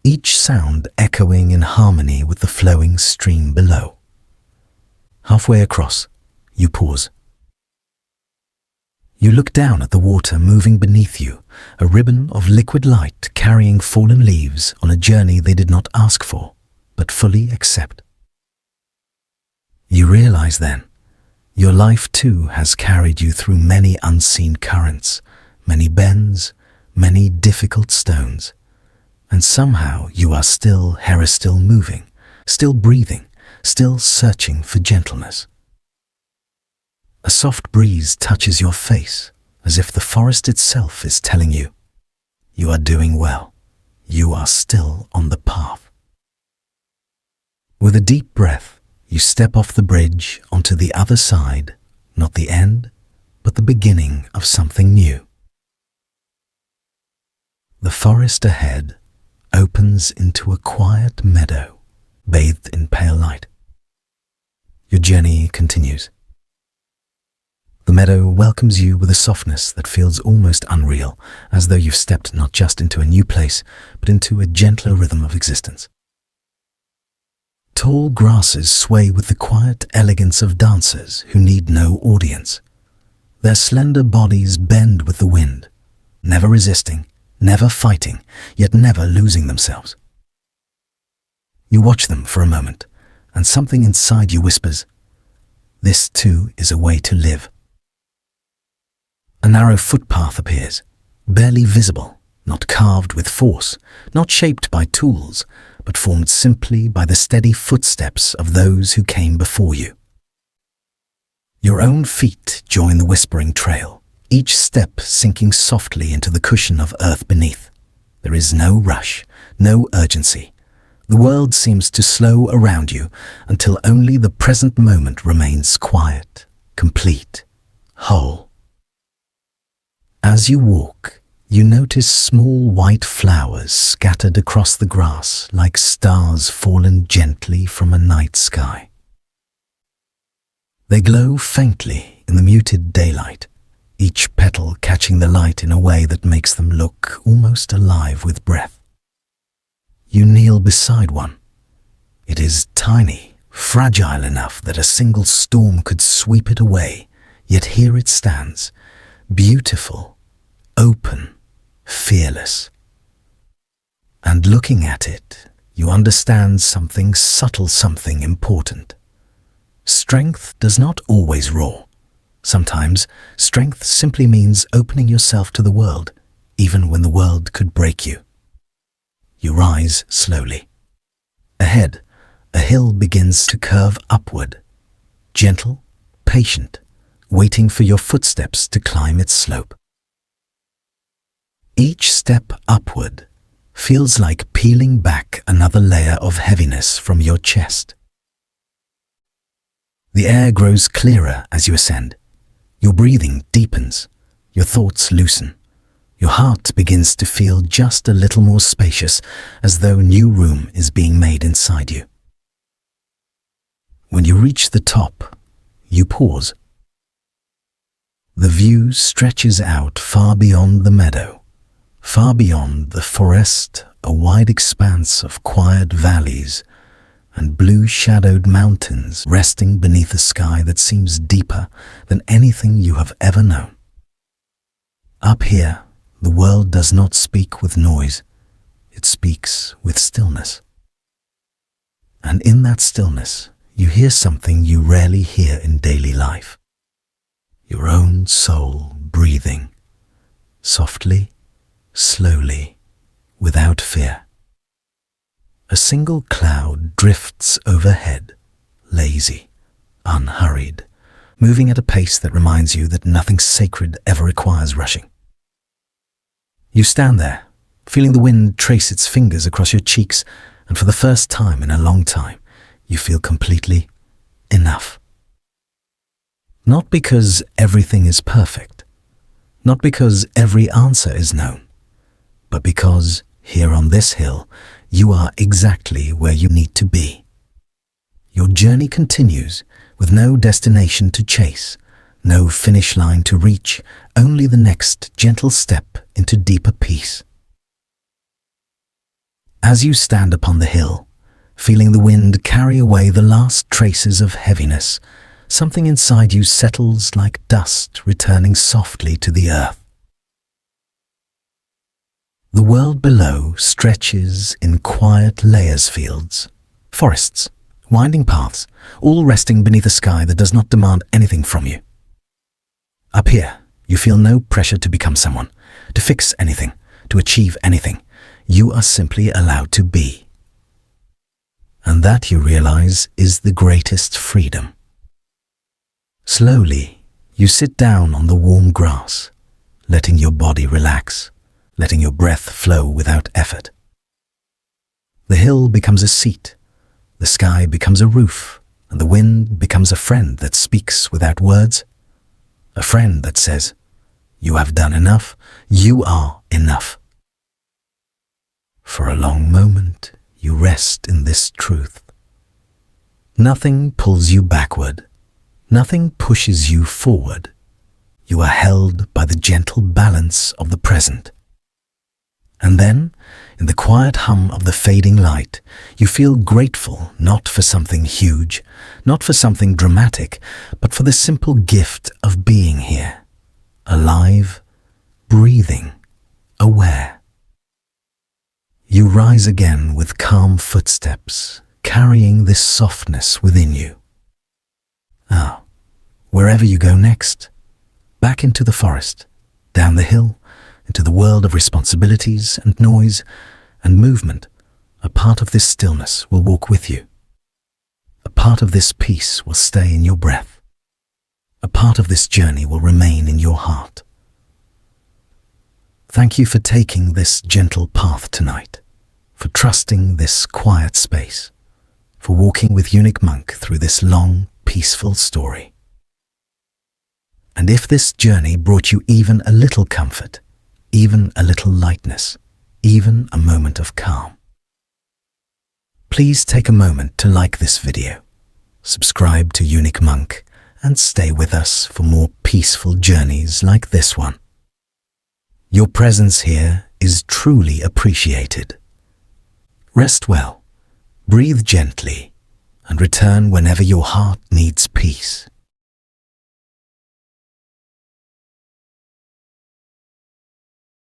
each sound echoing in harmony with the flowing stream below. Halfway across, you pause. You look down at the water moving beneath you, a ribbon of liquid light carrying fallen leaves on a journey they did not ask for, but fully accept. You realize then, your life too has carried you through many unseen currents, many bends, many difficult stones, and somehow you are still moving, still breathing, still searching for gentleness. A soft breeze touches your face, as if the forest itself is telling you, you are doing well, you are still on the path. With a deep breath, You step off the bridge onto the other side, not the end, but the beginning of something new. The forest ahead opens into a quiet meadow, bathed in pale light. Your journey continues. The meadow welcomes you with a softness that feels almost unreal, as though you've stepped not just into a new place, but into a gentler rhythm of existence. Tall grasses sway with the quiet elegance of dancers who need no audience. Their slender bodies bend with the wind, never resisting, never fighting, yet never losing themselves. You watch them for a moment, and something inside you whispers, "This too is a way to live." A narrow footpath appears, barely visible, not carved with force, not shaped by tools, but formed simply by the steady footsteps of those who came before you. Your own feet join the whispering trail, each step sinking softly into the cushion of earth beneath. There is no rush, no urgency. The world seems to slow around you until only the present moment remains quiet, complete, whole. As you walk, you notice small white flowers scattered across the grass like stars fallen gently from a night sky. They glow faintly in the muted daylight, each petal catching the light in a way that makes them look almost alive with breath. You kneel beside one. It is tiny, fragile enough that a single storm could sweep it away, yet here it stands, beautiful, open, fearless. And looking at it, you understand something subtle, something important. Strength does not always roar. Sometimes strength simply means opening yourself to the world, even when the world could break you. You rise slowly. Ahead, a hill begins to curve upward, gentle, patient, waiting for your footsteps to climb its slope. Each step upward feels like peeling back another layer of heaviness from your chest. The air grows clearer as you ascend. Your breathing deepens, your thoughts loosen. Your heart begins to feel just a little more spacious, as though new room is being made inside you. When you reach the top, you pause. The view stretches out far beyond the meadow, far beyond the forest, a wide expanse of quiet valleys and blue-shadowed mountains resting beneath a sky that seems deeper than anything you have ever known. Up here, the world does not speak with noise, it speaks with stillness. And in that stillness, you hear something you rarely hear in daily life. Your own soul breathing, softly, slowly, without fear. A single cloud drifts overhead, lazy, unhurried, moving at a pace that reminds you that nothing sacred ever requires rushing. You stand there, feeling the wind trace its fingers across your cheeks, and for the first time in a long time, you feel completely enough. Not because everything is perfect, not because every answer is known, but because here on this hill, you are exactly where you need to be. Your journey continues with no destination to chase, no finish line to reach, only the next gentle step into deeper peace. As you stand upon the hill, feeling the wind carry away the last traces of heaviness, something inside you settles like dust returning softly to the earth. The world below stretches in quiet layers fields, forests, winding paths, all resting beneath a sky that does not demand anything from you. Up here, you feel no pressure to become someone, to fix anything, to achieve anything. You are simply allowed to be. And that, you realize, is the greatest freedom. Slowly, you sit down on the warm grass, letting your body relax, letting your breath flow without effort. The hill becomes a seat, the sky becomes a roof, and the wind becomes a friend that speaks without words, a friend that says, "You have done enough, you are enough." For a long moment, you rest in this truth. Nothing pulls you backward. Nothing pushes you forward. You are held by the gentle balance of the present. And then, in the quiet hum of the fading light, you feel grateful not for something huge, not for something dramatic, but for the simple gift of being here, alive, breathing, aware. You rise again with calm footsteps, carrying this softness within you. Wherever you go next, back into the forest, down the hill, into the world of responsibilities and noise and movement, a part of this stillness will walk with you. A part of this peace will stay in your breath. A part of this journey will remain in your heart. Thank you for taking this gentle path tonight, for trusting this quiet space, for walking with Unik Monk through this long, peaceful story. And if this journey brought you even a little comfort, even a little lightness, even a moment of calm, please take a moment to like this video, subscribe to Unik Monk, and stay with us for more peaceful journeys like this one. Your presence here is truly appreciated. Rest well, breathe gently, and return whenever your heart needs peace.